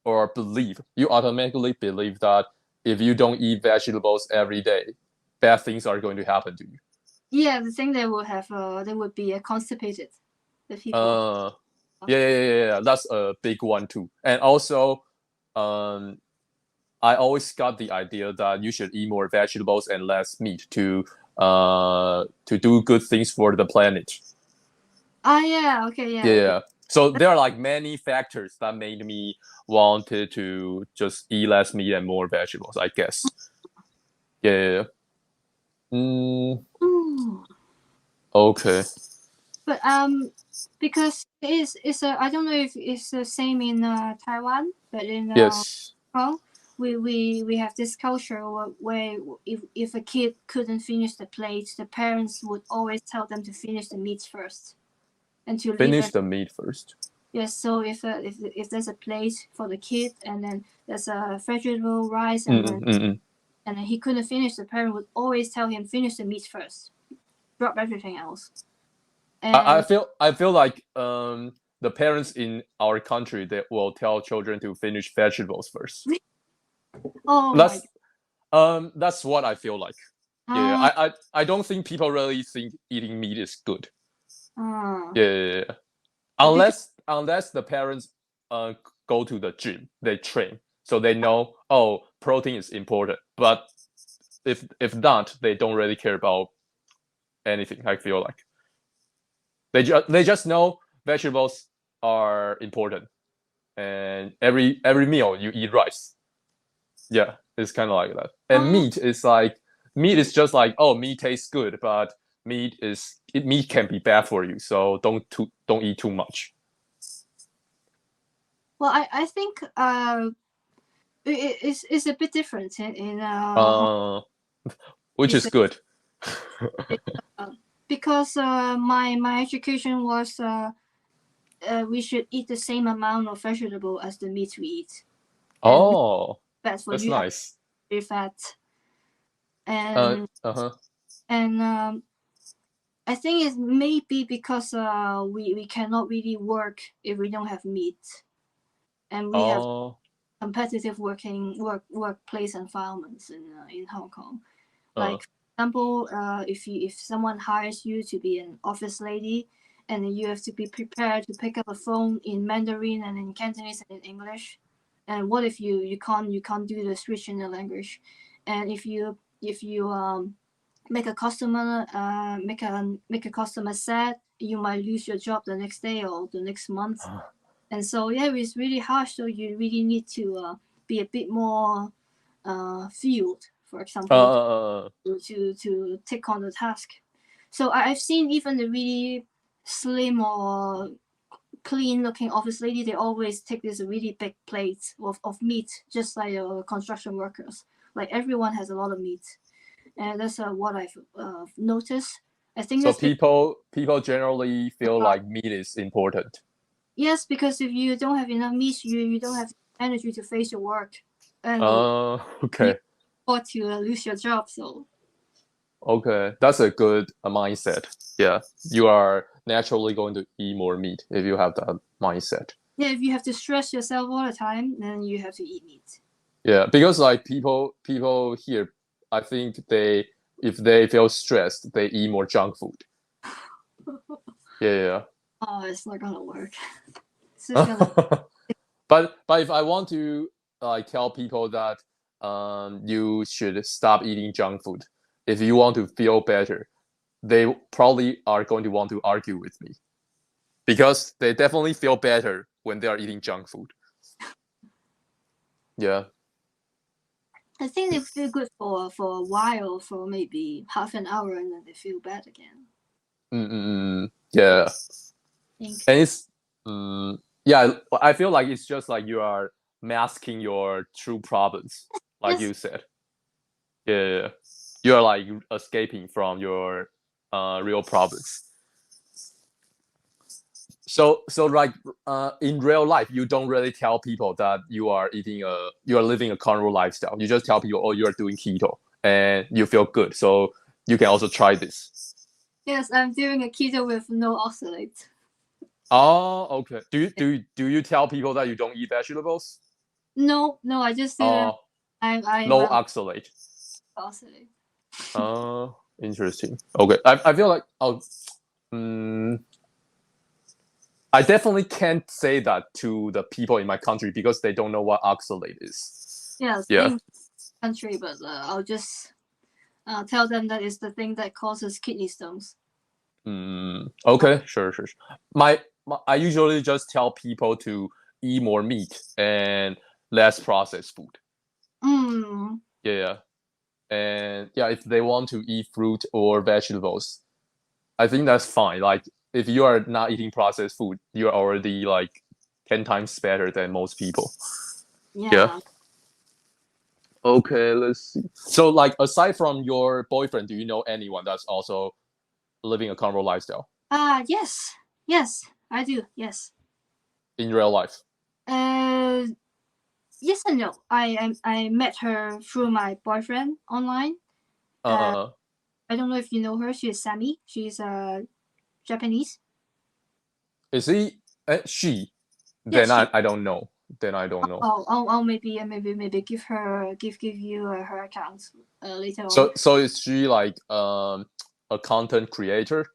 or believe you automatically believe that if you don't eat vegetables every day, bad things are going to happen to you. yeah, the thing they would have, they would be constipated. The people. Uh, yeah. That's a big one too. And also, um, I always got the idea that you should eat more vegetables and less meat to do good things for the planet. Ah, yeah. Okay, yeah. Yeah. So there are like many factors that made me wanted to just eat less meat and more vegetables, I guess. Yeah. Mm, Mm. okay. But because it's a I don't know if it's the same in Taiwan, but in Yes. Hong Kong, we have this culture where if a kid couldn't finish the plate, the parents would always tell them to finish the meat first and to leave Finish it. the meat first. Yes, so if there's a plate for the kid and then there's a vegetable rice Mm. and then he couldn't finish, the parent would always tell him finish the meat first, drop everything else. I And feel like the parents in our country that will tell children to finish vegetables first. oh my That's what I feel like. Yeah. god. I don't think people really think eating meat is good. Uh, Yeah. because Unless the parents uh go to the gym, they train, so they know oh protein is important. But if not, they don't really care about anything. I feel like they just know vegetables are important, and every meal you eat rice. Yeah, it's kind of like that. And uh, meat is just like oh meat tastes good, but meat can be bad for you. So don't eat too much. well, I think it's a bit different in Uh, which it's, is good. it's because my education was we should eat the same amount of vegetable as the meat we eat, and meat Oh, bad for that's you have nice. very fat Uh, and uh-huh. and I think it may be because we cannot really work if we don't have meat, and we have Oh, competitive workplace environments in Hong Kong. uh, Like for example, if someone hires you to be an office lady, and then you have to be prepared to pick up a phone in Mandarin and in Cantonese and in English, and what if you can't do the switch in the language, and if you make a customer make a customer sad, you might lose your job the next day or the next month. And so yeah, it's really harsh. So you really need to be a bit more field, for example, uh, to take on the task. So I've seen even the really slim or clean-looking office lady, they always take this really big plate of meat, just like construction workers. Like everyone has a lot of meat, and that's what I've noticed. I think So that's people generally feel like meat is important. yes, because if you don't have enough meat, you don't have energy to face your work, and Okay. or to lose your job. So Okay, that's a good mindset. Yeah, you are naturally going to eat more meat if you have that mindset. yeah, if you have to stress yourself all the time, then you have to eat meat. Yeah, because like people here, I think if they feel stressed, they eat more junk food. Yeah, Oh, it's not gonna work. It's just gonna. yeah. But if I want to like tell people that you should stop eating junk food, if you want to feel better, they probably are going to want to argue with me because they definitely feel better when they are eating junk food. Yeah. I think they feel good for a while, for maybe half an hour, and then they feel bad again. Yeah. Think. And it's yeah, I feel like it's just like you are masking your true problems, like Yes. you said. Yeah. You are like escaping from your real problems. So like in real life, you don't really tell people that you are living a carnivore lifestyle. You just tell people, oh, you are doing keto and you feel good. So you can also try this. Yes, I'm doing a keto with no oxalate. Oh, okay. Do you tell people that you don't eat vegetables? No, I just do them. Oh, I'm no oxalate. oxalate. Oh, interesting. Okay, I feel like um, I definitely can't say that to the people in my country because they don't know what oxalate is. Yeah, Yeah. same country, but I'll just tell them that it's the thing that causes kidney stones. Okay, sure. I usually just tell people to eat more meat and less processed food. Mm. Yeah, and yeah, if they want to eat fruit or vegetables, I think that's fine. Like if you are not eating processed food, you're already like 10 times better than most people. Yeah. Yeah. Okay, let's see. So like aside from your boyfriend, do you know anyone that's also living a carnivore lifestyle Yes, I do. Yes. in real life? Uh, yes and no. I met her through my boyfriend online. Uh, Uh, I don't know if you know her. She's Sammy. She's Japanese. is he she? Then Yes, she. I don't know. Then I don't know. I'll maybe give you her account later on. So is she like a content creator?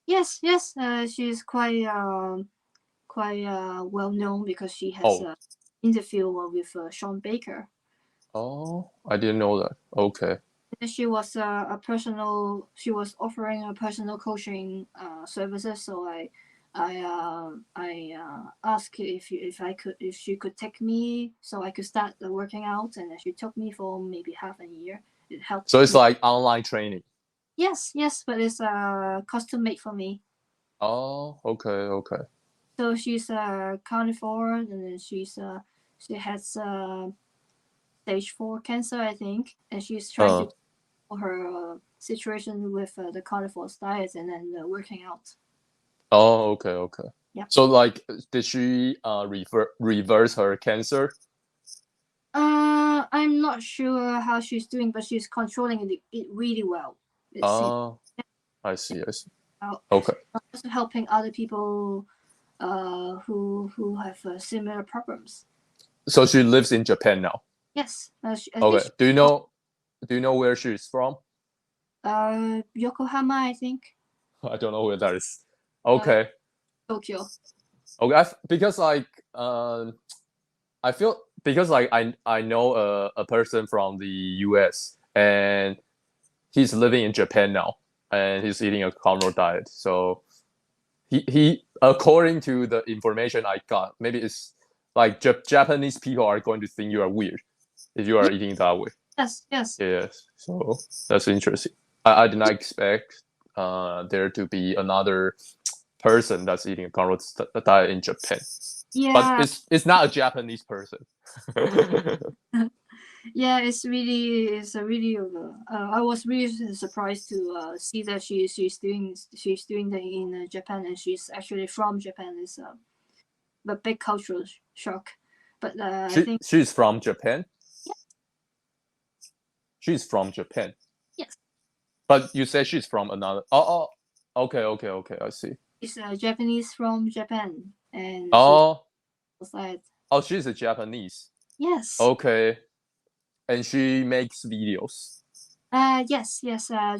Yes. She's quite well known because she has Oh, a interview with Sean Baker. oh, I didn't know that. Okay. She was a personal. She was offering a personal coaching services. So I asked if she could take me so I could start working out, and she took me for maybe half a year. It helped So it's me. like online training. Yes, but it's custom made for me. Oh, okay. So she's a carnivore, and then she has stage 4 cancer, I think, and she's trying Uh, to her situation with the carnivore's diet and then working out. oh, okay. Yeah. So like, did she reverse her cancer? I'm not sure how she's doing, but she's controlling it really well. It seems. Oh, I see. Uh, Okay. Also helping other people who have similar problems. So she lives in Japan now. Yes, I think Okay. Do you know where she's from? Yokohama, I think. I don't know where that is. Uh, Okay. Tokyo. Okay. Because like I feel because like I know a person from the US and he's living in Japan now and he's eating a carnivore diet. So he according to the information I got, maybe it's like Japanese people are going to think you are weird if you are eating that way. Yes. Yes. So that's interesting. I did not expect there to be another person that's eating a carnivore diet in Japan. Yeah. But it's not a Japanese person. Yeah, it's a really. I was really surprised to see that she's doing that in Japan, and she's actually from Japan. It's a big cultural shock. But I think she's from Japan. yeah, She's from Japan. yes, But you said she's from another. Okay. I see. she's Japanese from Japan, and she's Oh, like she's a Japanese. yes, Okay, and she makes videos. yes,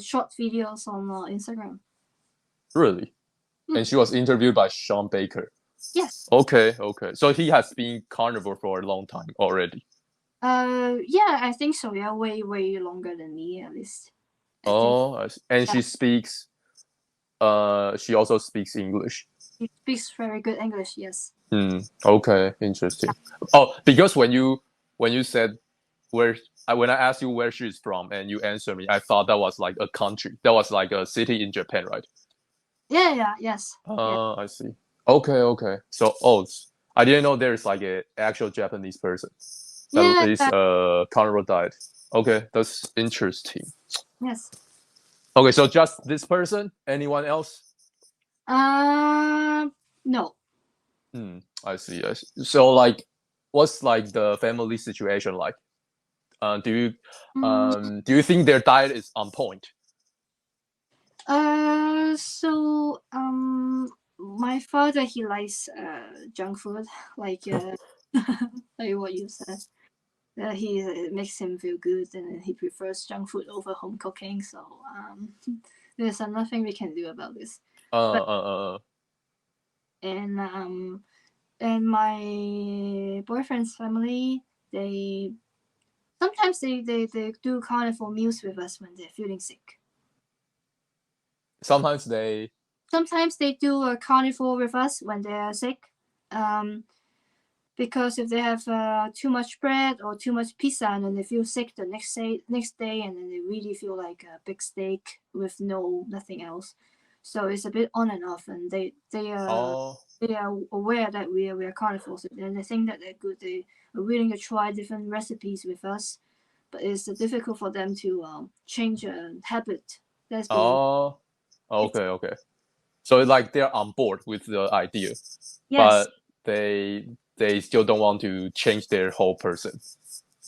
short videos on Instagram. Really? Hmm. And she was interviewed by Sean Baker. Yes. Okay. So he has been carnivore for a long time already. Yeah, I think so. Yeah, way longer than me at least. I think Oh, and she speaks. She also speaks English. she speaks very good English. Yes. Okay, interesting. Oh, because when you said where when I asked you where she's from and you answered me, I thought that was like a country. That was like a city in Japan, right? Yeah. Yes. Yeah. I see. Okay. So, I didn't know there's like a actual Japanese person that Yeah. is carnivore diet. Okay, that's interesting. Yes. Okay, so just this person? Anyone else? No. I see. So, like, what's like the family situation like? Mm, Do you think their diet is on point? so my father, he likes junk food, like like what you said. He it makes him feel good, and he prefers junk food over home cooking. So there's nothing we can do about this. But and my boyfriend's family, they sometimes they do carnivore meals with us when they're feeling sick. Sometimes Sometimes they do a carnivore with us when they're sick. Um, because if they have too much bread or too much pizza and then they feel sick the next day and then they really feel like a big steak with nothing else, so it's a bit on and off, and they are aware that we are carnivores, and they think that they're good. They are willing to try different recipes with us, but it's difficult for them to change a habit that's been. oh It's okay. So like they're on board with the idea, yes. but they still don't want to change their whole person,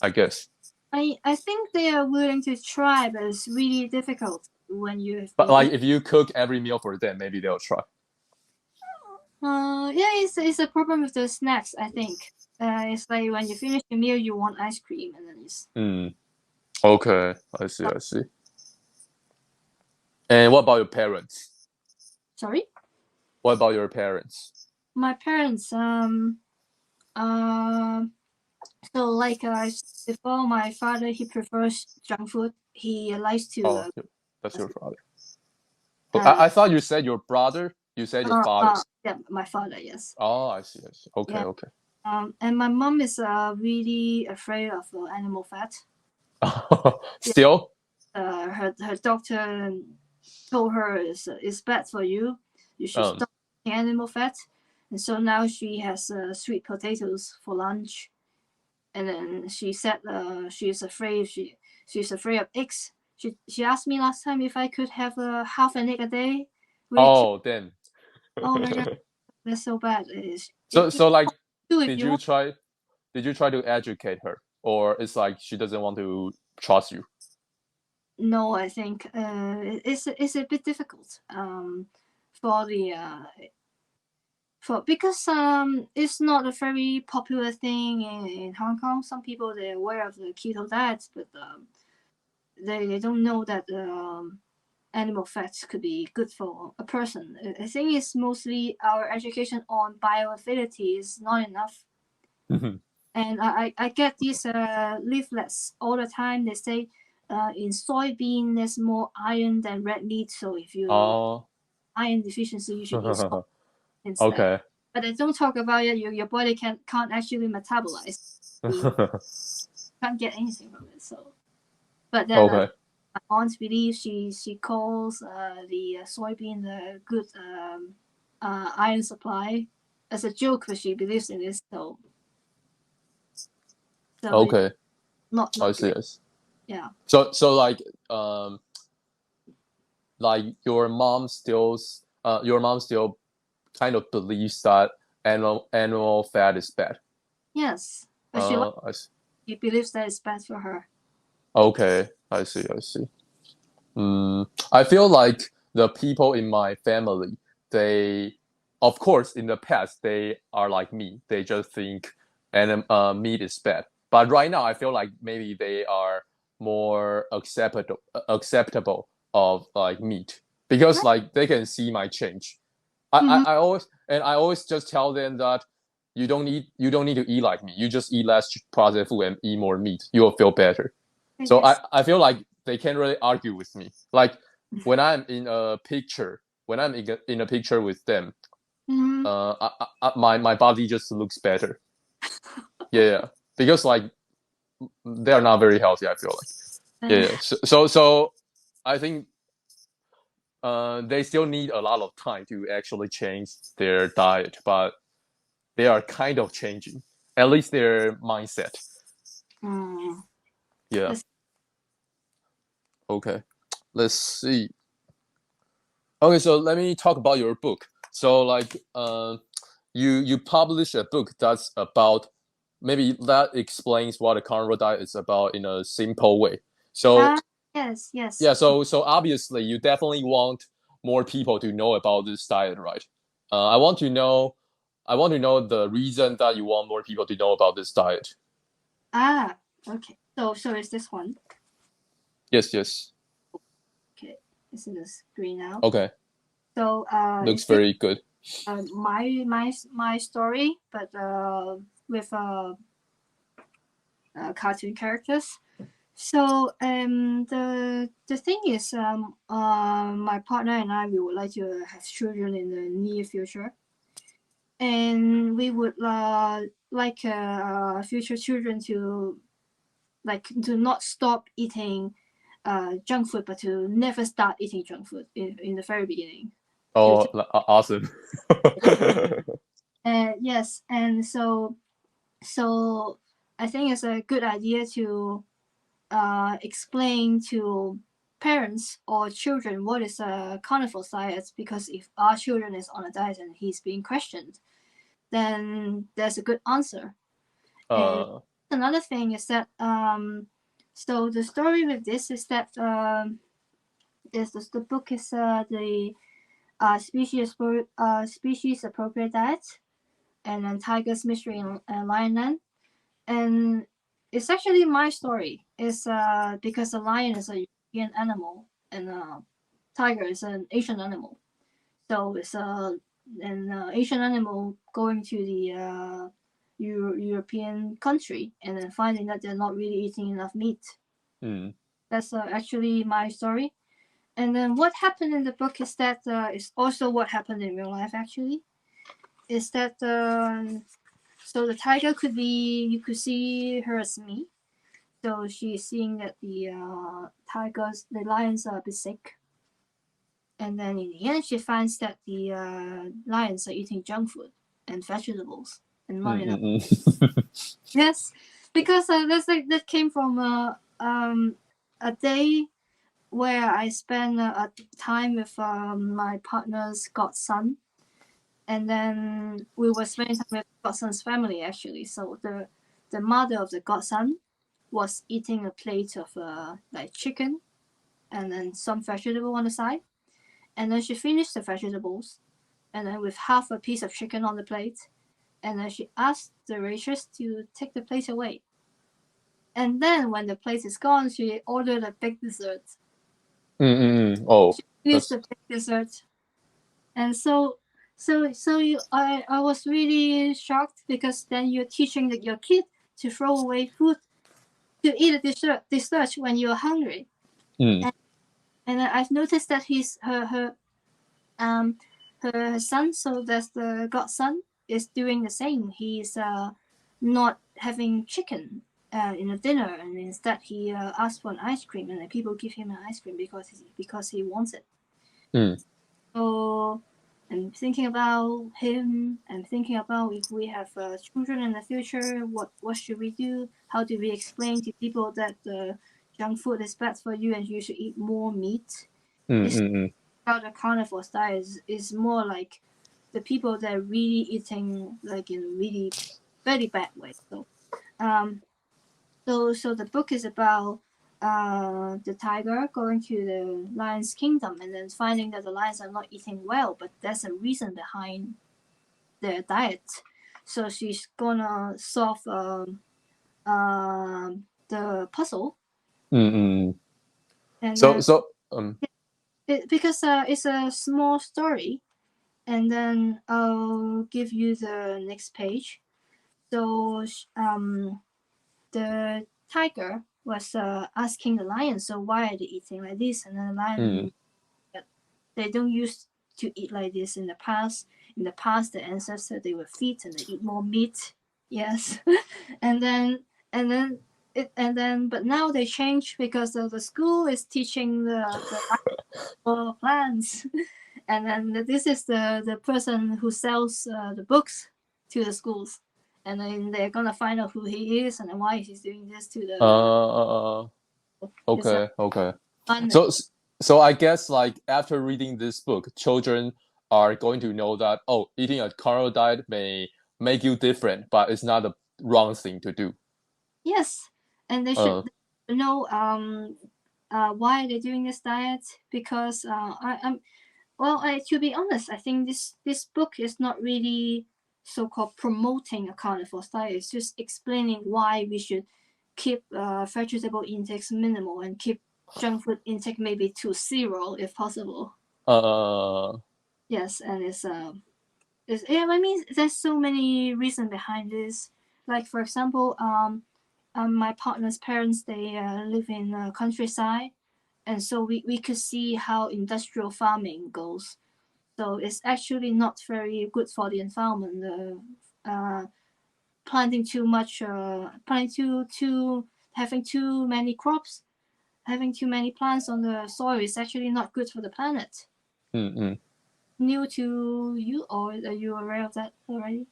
I guess. I think they are willing to try, but it's really difficult when you have But been like if you cook every meal for them, maybe they'll try. yeah, it's a problem with the snacks, I think. It's like when you finish the meal, you want ice cream, and then it's. Okay, I see. And what about your parents? Sorry? What about your parents? My parents, so like before, my father, he prefers junk food. He likes to. Oh, that's your father. Uh, I thought you said your brother. You said your father. yeah, my father, yes. Oh, I see. Yeah. Okay. And my mom is really afraid of animal fat. Still? Her doctor told her it's bad for you. You should stop eating animal fat. And so now she has sweet potatoes for lunch. And then she said she's afraid of eggs. She asked me last time if I could have half an egg a day. Which Damn. oh my god, that's so bad. So like, Do if did you you want. try? Did you try to educate her, or it's like she doesn't want to trust you? No, I think it's a bit difficult for the because it's not a very popular thing in Hong Kong. Some people they're aware of the keto diet, but they don't know that animal fats could be good for a person. I think it's mostly our education on bioavailability is not enough. And I get these leaflets all the time. They say in soybean there's more iron than red meat, so if you iron deficiency, you should eat soy instead. Okay. But they don't talk about it. Your body can't actually metabolize. You can't get anything from it. So, but then Okay. my aunt believes she calls the soybean the good iron supply as a joke, but she believes in this. So Okay, not I good. see. I see. Yeah. So like your mom still kind of believes that animal fat is bad. Yes, but I see. she believes that it's bad for her. Okay, I see. I see. I feel like the people in my family, they, of course, in the past, they are like me. They just think meat is bad. But right now, I feel like maybe they are more acceptable of like meat because like they can see my change. Mm-hmm. I always just tell them that you don't need to eat like me. You just eat less processed food and eat more meat. You will feel better. So Yes. I feel like they can't really argue with me. Like when I'm in a picture, when I'm in a picture with them, Mm-hmm. my body just looks better. Yeah, because like they are not very healthy. I feel like yeah. So I think they still need a lot of time to actually change their diet, but they are kind of changing. At least their mindset. Mm. Yeah. Yes. Okay. Let's see. Okay, so let me talk about your book. So like you publish a book that's about maybe that explains what a carnivore diet is about in a simple way. So Yes. Yes. yeah, so obviously you definitely want more people to know about this diet, right? I want to know the reason that you want more people to know about this diet. Okay. So is this one? Yes, yes. Okay. It's in the screen now. Okay. So Looks is this very good. my story, but with cartoon characters. So the thing is, my partner and I, we would like to have children in the near future, and we would like future children to not stop eating junk food, but to never start eating junk food in the very beginning. Oh, awesome. Yes, and so I think it's a good idea to explain to parents or children what is a carnivore diet, because if our children is on a diet and he's being questioned, then there's a good answer. And uh, another thing is that so the story with this is that the book is the species appropriate diet, and then Tiger's Mystery and Lionland. And it's actually my story. It's because a lion is a European animal and tiger is an Asian animal. So it's an Asian animal going to the European country and then finding that they're not really eating enough meat. mm, That's actually my story. And then what happened in the book is that is also what happened in real life. Actually, is that so the tiger could be, you could see her as me. So she's seeing that the lions are a bit sick. And then in the end, she finds that the lions are eating junk food and vegetables and not enough. Yes, because that came from a day where I spent a time with my partner's godson, and then we were spending time with godson's family actually. So the mother of the godson was eating a plate of like chicken and then some vegetable on the side, and then she finished the vegetables, and then with half a piece of chicken on the plate, and then she asked the waitress to take the plate away. And then when the plate is gone, she ordered a big dessert. Oh, She finished that's the big dessert, and I was really shocked, because then you're teaching your kid to throw away food to eat a dessert when you're hungry. mm, And I've noticed that um her son, so that's the godson, is doing the same. He's not having chicken in a dinner, and instead he asked for an ice cream, and then people give him an ice cream because he wants it. mm, So I'm thinking about him. I'm thinking about if we have children in the future, what should we do? How do we explain to people that junk food is bad for you and you should eat more meat? It's about the carnivore diet is more like the people that are really eating like in a really very bad way. So the book is about the tiger going to the lion's kingdom and then finding that the lions are not eating well, but there's a reason behind their diet. So she's gonna solve the puzzle. Mm-mm. And So then so because it's a small story, and then I'll give you the next page. So the tiger was asking the lion, so why are they eating like this? And then the lion, they don't used to eat like this in the past. In the past, the ancestors they were fit and they eat more meat. Yes, and then and then but now they change because the school is teaching the plants, and then this is the person who sells the books to the schools, and then they're gonna find out who he is and then why he's doing this to the. It's a okay. fun. So so I guess like after reading this book, children are going to know that eating a carnivore diet may make you different, but it's not the wrong thing to do. Yes, and they should Uh know why they're doing this diet because I'm well. To be honest, I think this book is not really so-called promoting a carnivore diet. It's just explaining why we should keep vegetable intakes minimal and keep junk food intake maybe to zero if possible. uh Yes, and yeah. I mean, there's so many reasons behind this. Like for example, my partner's parents they live in countryside, and so we could see how industrial farming goes. So it's actually not very good for the environment. Planting too much, planting too having too many crops, having too many plants on the soil is actually not good for the planet. mm-mm. New to you, or are you aware of that already?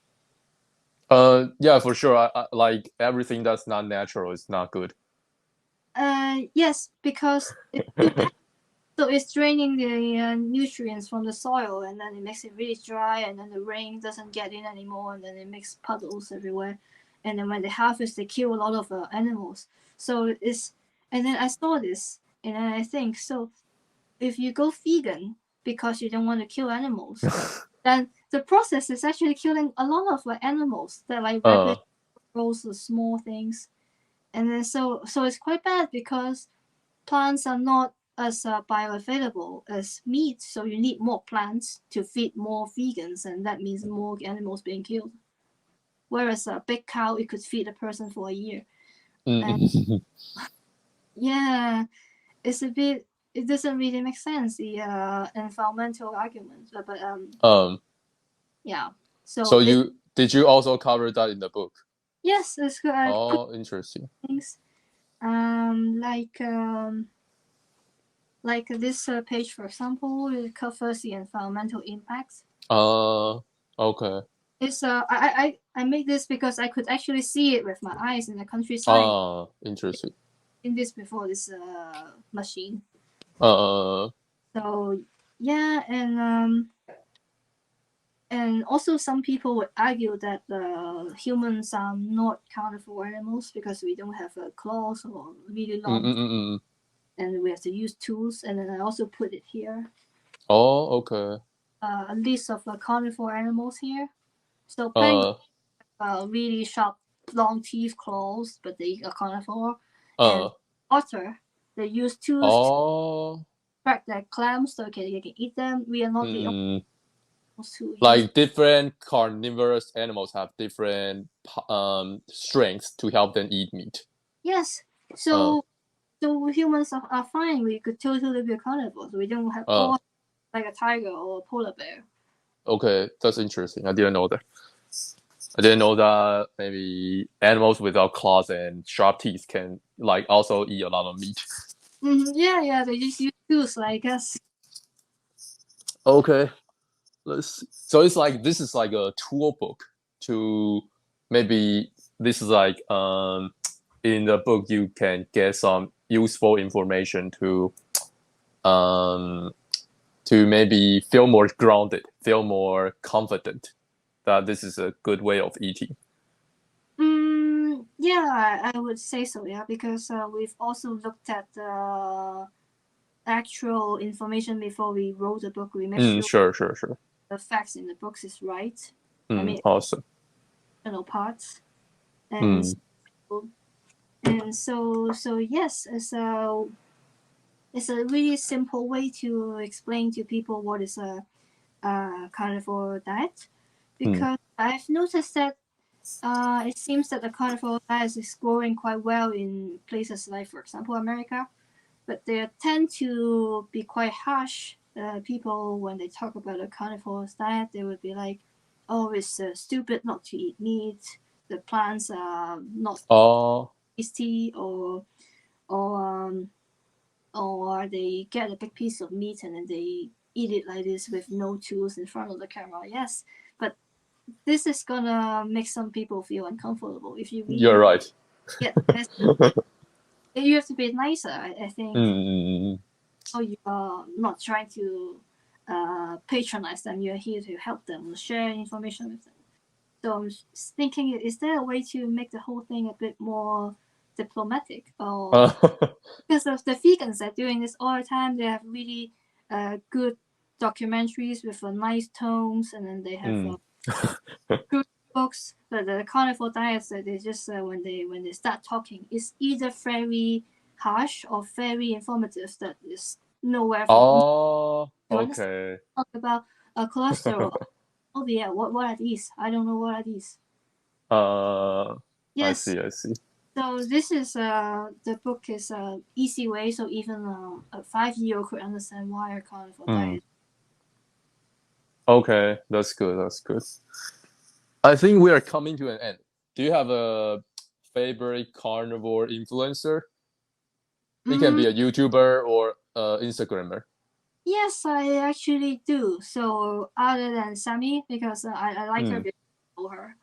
Yeah, for sure. Like everything that's not natural is not good. Yes, because it's too so it's draining the nutrients from the soil, and then it makes it really dry, and then the rain doesn't get in anymore, and then it makes puddles everywhere. And then when they harvest, they kill a lot of animals. So it's and then I saw this, and then I think so. If you go vegan because you don't want to kill animals, then the process is actually killing a lot of animals that like uh rabbits, those small things, and then so it's quite bad because plants are not as bioavailable as meat, so you need more plants to feed more vegans, and that means more animals being killed. Whereas a big cow, it could feed a person for a year. And yeah, it's a bit. It doesn't really make sense the environmental argument, but um. yeah. So So it did you also cover that in the book? yes, it's good. Put Oh, interesting. things um like um like this page, for example, it covers the environmental impacts. Okay. It's I made this because I could actually see it with my eyes in the countryside. Interesting. In this before this machine. Uh, So yeah, and also some people would argue that humans are not carnivore animals because we don't have claws or really long, and we have to use tools. And then I also put it here, Oh, okay. a list of carnivore animals here. So penguins Uh, really sharp, long teeth, claws, but they are carnivore. And uh, otter, they use tools to oh, crack their clams so they can eat them. We are not the only mm, ones who use. like different carnivorous animals have different strengths to help them eat meat. Yes, Uh, so humans are fine. We could totally be carnivores. We don't have uh, claws like a tiger or a polar bear. okay, that's interesting. I didn't know that. I didn't know that maybe animals without claws and sharp teeth can like also eat a lot of meat. Yeah, they just use tools like us. Okay. So it's like this is like a tool book to maybe this is like in the book you can get some useful information um to maybe feel more grounded, feel more confident that this is a good way of eating. Yeah, I would say so. Yeah, because we've also looked at the actual information before we wrote the book. We make sure Sure. the facts in the books is right. I mean, Awesome. parts, and Mm, so yes, it's a really simple way to explain to people what is a carnivore diet, because I've noticed that it seems that the carnivore diet is growing quite well in places like, for example, America, but they tend to be quite harsh. People, when they talk about a carnivore diet, they would be like, "Oh, it's stupid not to eat meat. The plants are not tasty," or or they get a big piece of meat and then they eat it like this with no tools in front of the camera. Yes, but this is gonna make some people feel uncomfortable. If you really you're right. you have to be nicer. I think. So you are not trying to patronize them. You are here to help them, share information with them. So I'm thinking, is there a way to make the whole thing a bit more diplomatic? Or because of the vegans that are doing this all the time, they have really good documentaries with nice tones, and then they have good books. But the carnivore diets that they just when they start talking, it's either very harsh or very informative. That is nowhere for me to understand. Okay. Talk about cholesterol. Oh yeah, what are these? I don't know what are these. I Yes. see. So this is the book is a easy way, so even a 5-year-old could understand why a carnivore diet. Okay, that's good. I think we are coming to an end. Do you have a favorite carnivore influencer? It can be a YouTuber or Instagrammer. Yes, I actually do. So other than Sammy, because I like her because I know her.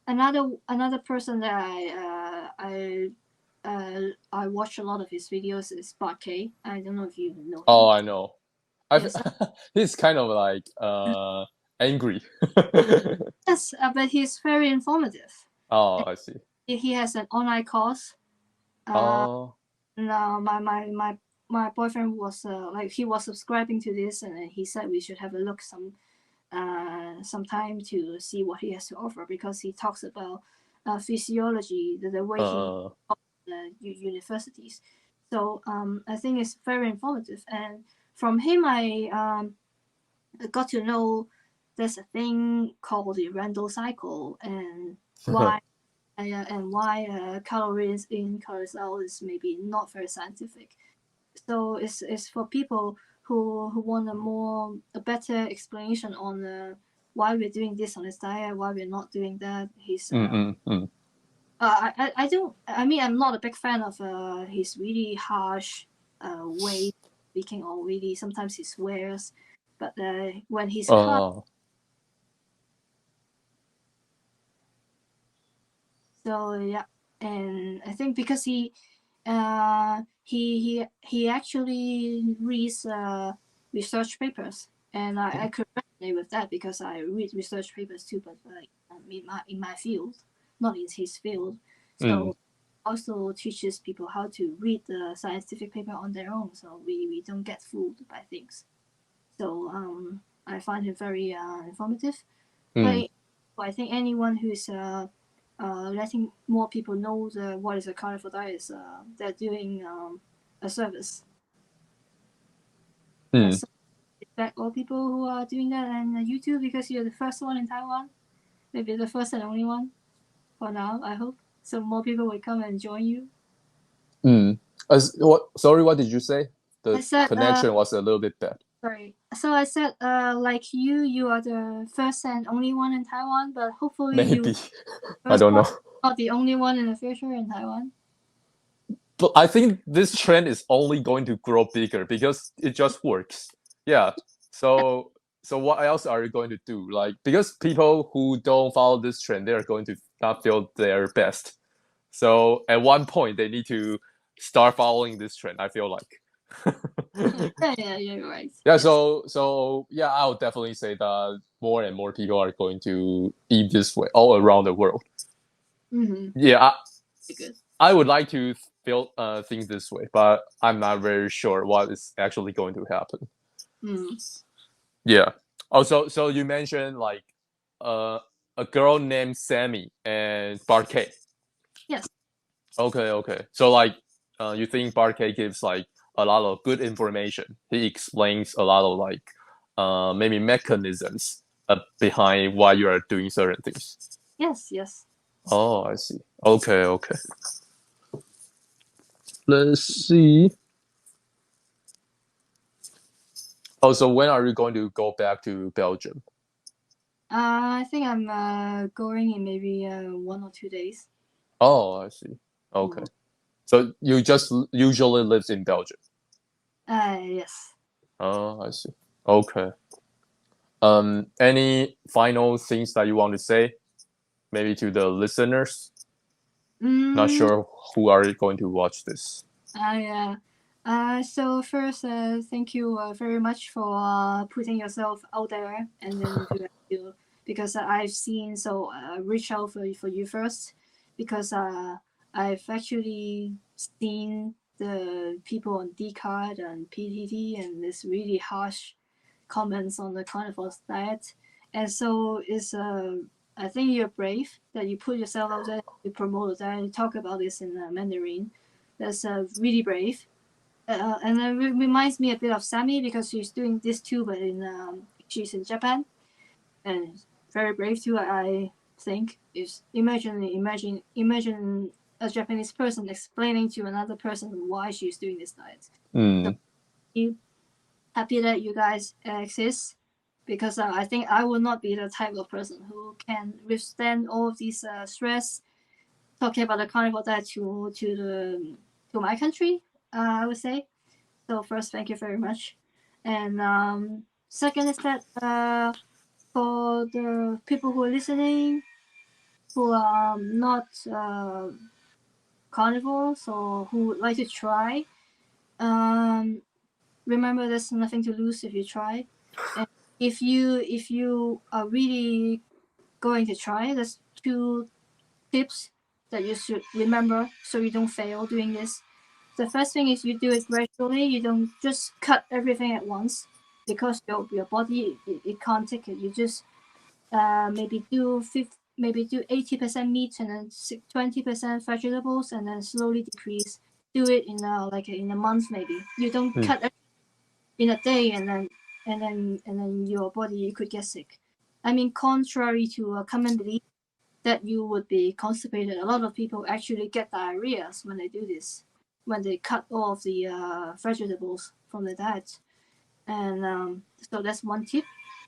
Another person that I watch a lot of his videos is Bot K. I don't know if you know him. Oh, I know. Yes. He's kind of like angry. Yes, but he's very informative. Oh, I see. He has an online course. Oh, No, my boyfriend was like he was subscribing to this, and he said we should have a look some time to see what he has to offer, because he talks about physiology, the way he taught universities. So I think it's very informative, and from him I got to know there's a thing called the Randall cycle, and why calories in, calories out is maybe not very scientific. So it's for people who want a better explanation on why we're doing this on this diet, why we're not doing that. I don't. I mean, I'm not a big fan of his really harsh way of speaking, or really sometimes he swears. But when he's hard, so yeah, and I think because he actually reads research papers, and I could resonate with that because I read research papers too, but like in my field, not in his field. So also teaches people how to read the scientific paper on their own, so we don't get fooled by things. So I find him very informative. But I think anyone who's letting more people know what is a carnivore diet is they're doing a service. So respect all people who are doing that, and YouTube, because you're the first one in Taiwan, maybe the first and only one for now. I hope so. More people will come and join you. Sorry, what did you say? The said, connection was a little bit bad. Sorry. So I said, like you are the first and only one in Taiwan, but hopefully Maybe. I don't know. Not the only one in the future in Taiwan. But I think this trend is only going to grow bigger because it just works. Yeah. So so what else are you going to do? Like, because people who don't follow this trend, they are going to not feel their best. So at one point, they need to start following this trend. I feel like. Yeah, you're right. Yeah. Yes. So yeah, I would definitely say that more and more people are going to eat this way all around the world. Mm-hmm. Yeah, Good. I would like to feel think this way, but I'm not very sure what is actually going to happen. Mm. Yeah. Also, so you mentioned like uh, a girl named Sammy and Bart K. Yes. Okay, okay. So like, you think Bart K gives like a lot of good information. He explains a lot of like, maybe mechanisms behind why you are doing certain things. Yes. Yes. Oh, I see. Okay, okay. Let's see. Oh, so when are you going to go back to Belgium? I think I'm going in maybe 1 or 2 days. Oh, I see. Okay. Mm. So you just usually lives in Belgium. Yes. Oh, I see. Okay. Any final things that you want to say, maybe to the listeners? Not Mm, sure who are going to watch this. so first, thank you very much for putting yourself out there, and then because I've seen so reach out for you first, because I've actually seen the people on D card and PTT and this really harsh comments on the carnivore diet, and so it's I think you're brave that you put yourself out there, you promote that, you talk about this in Mandarin. That's really brave. And it reminds me a bit of Sammy because she's doing this too, but she's in Japan and very brave too. I think is imagine a Japanese person explaining to another person why she's doing this diet. So Mm, happy that you guys exist because I think I will not be the type of person who can withstand all of these stress. Talking about the carnivore diet to my country, I would say. So first, thank you very much. And second is that for the people who are listening, who are not carnivores or who would like to try, um, remember there's nothing to lose if you try. And if you are really going to try, there's two tips that you should remember so you don't fail doing this. The first thing is you do it gradually. You don't just cut everything at once because your body it can't take it. You just maybe do 80% meat and then 20% vegetables and then slowly decrease. Do it in in a month maybe. You don't mm, cut in a day and then your body could get sick. I mean, contrary to a common belief that you would be constipated. A lot of people actually get diarrhea when they do this, when they cut all of the vegetables from the diet. And so that's one tip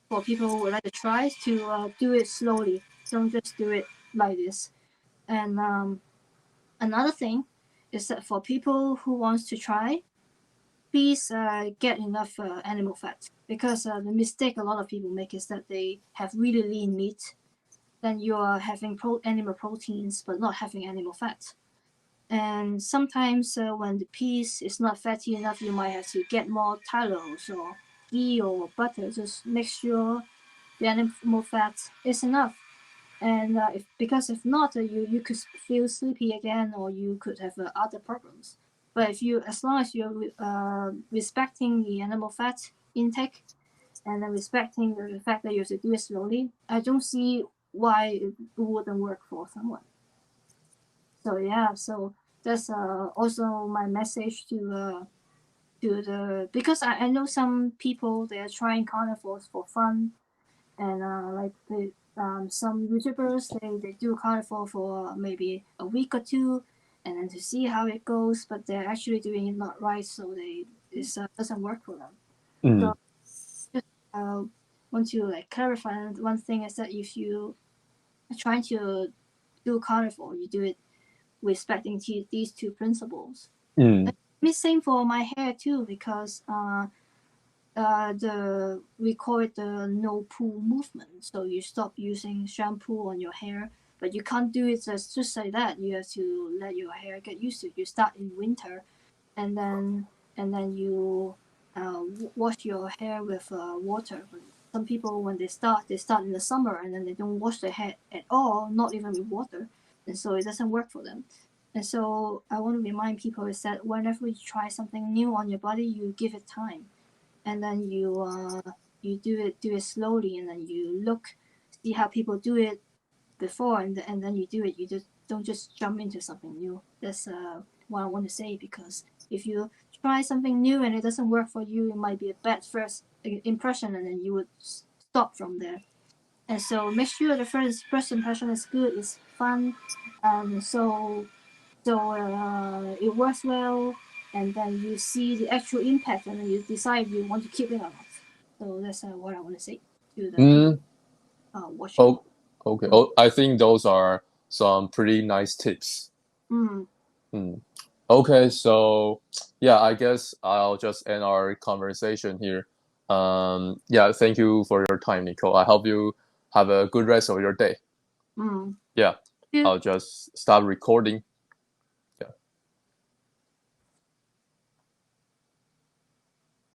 for people who would like to try to do it slowly. Don't just do it like this. And another thing is that for people who wants to try, please get enough animal fat because the mistake a lot of people make is that they have really lean meat, then you are having animal proteins but not having animal fat. And sometimes when the piece is not fatty enough, you might have to get more tallows or ghee or butter. Just make sure the animal fat is enough. And if not, you could feel sleepy again, or you could have other problems. But if you, as long as you're respecting the animal fat intake and then respecting the fact that you have to do it slowly, I don't see why it wouldn't work for someone. So yeah, so that's also my message to the because I know some people they are trying carnivores for fun and some YouTubers they do carnivore for maybe a week or two and then to see how it goes, but they're actually doing it not right, so it doesn't work for them. mm, So just want to clarify one thing is that if you are trying to do carnivore, you do it respecting these two principles. mm, Same for my hair too, because we call it the no poo movement. So you stop using shampoo on your hair, but you can't do it just like that. You have to let your hair get used to it. You start in winter, and then you wash your hair with water. Some people, when they start in the summer, and then they don't wash their hair at all, not even with water, and so it doesn't work for them. And so I want to remind people is that whenever you try something new on your body, you give it time, and then you do it slowly, and then you see how people do it before, and then you do it. You just don't just jump into something new. That's what I want to say, because if you try something new and it doesn't work for you, it might be a bad first impression, and then you would stop from there. And so make sure the first impression is good, is fun, so it works well, and then you see the actual impact, and then you decide if you want to keep it or not. So that's what I want to say to the people watching. Oh, okay. Oh, I think those are some pretty nice tips. Mm. Okay, so yeah, I guess I'll just end our conversation here. Yeah, thank you for your time, Nicole. I hope you have a good rest of your day. Mm. Yeah, Yeah. I'll just stop recording.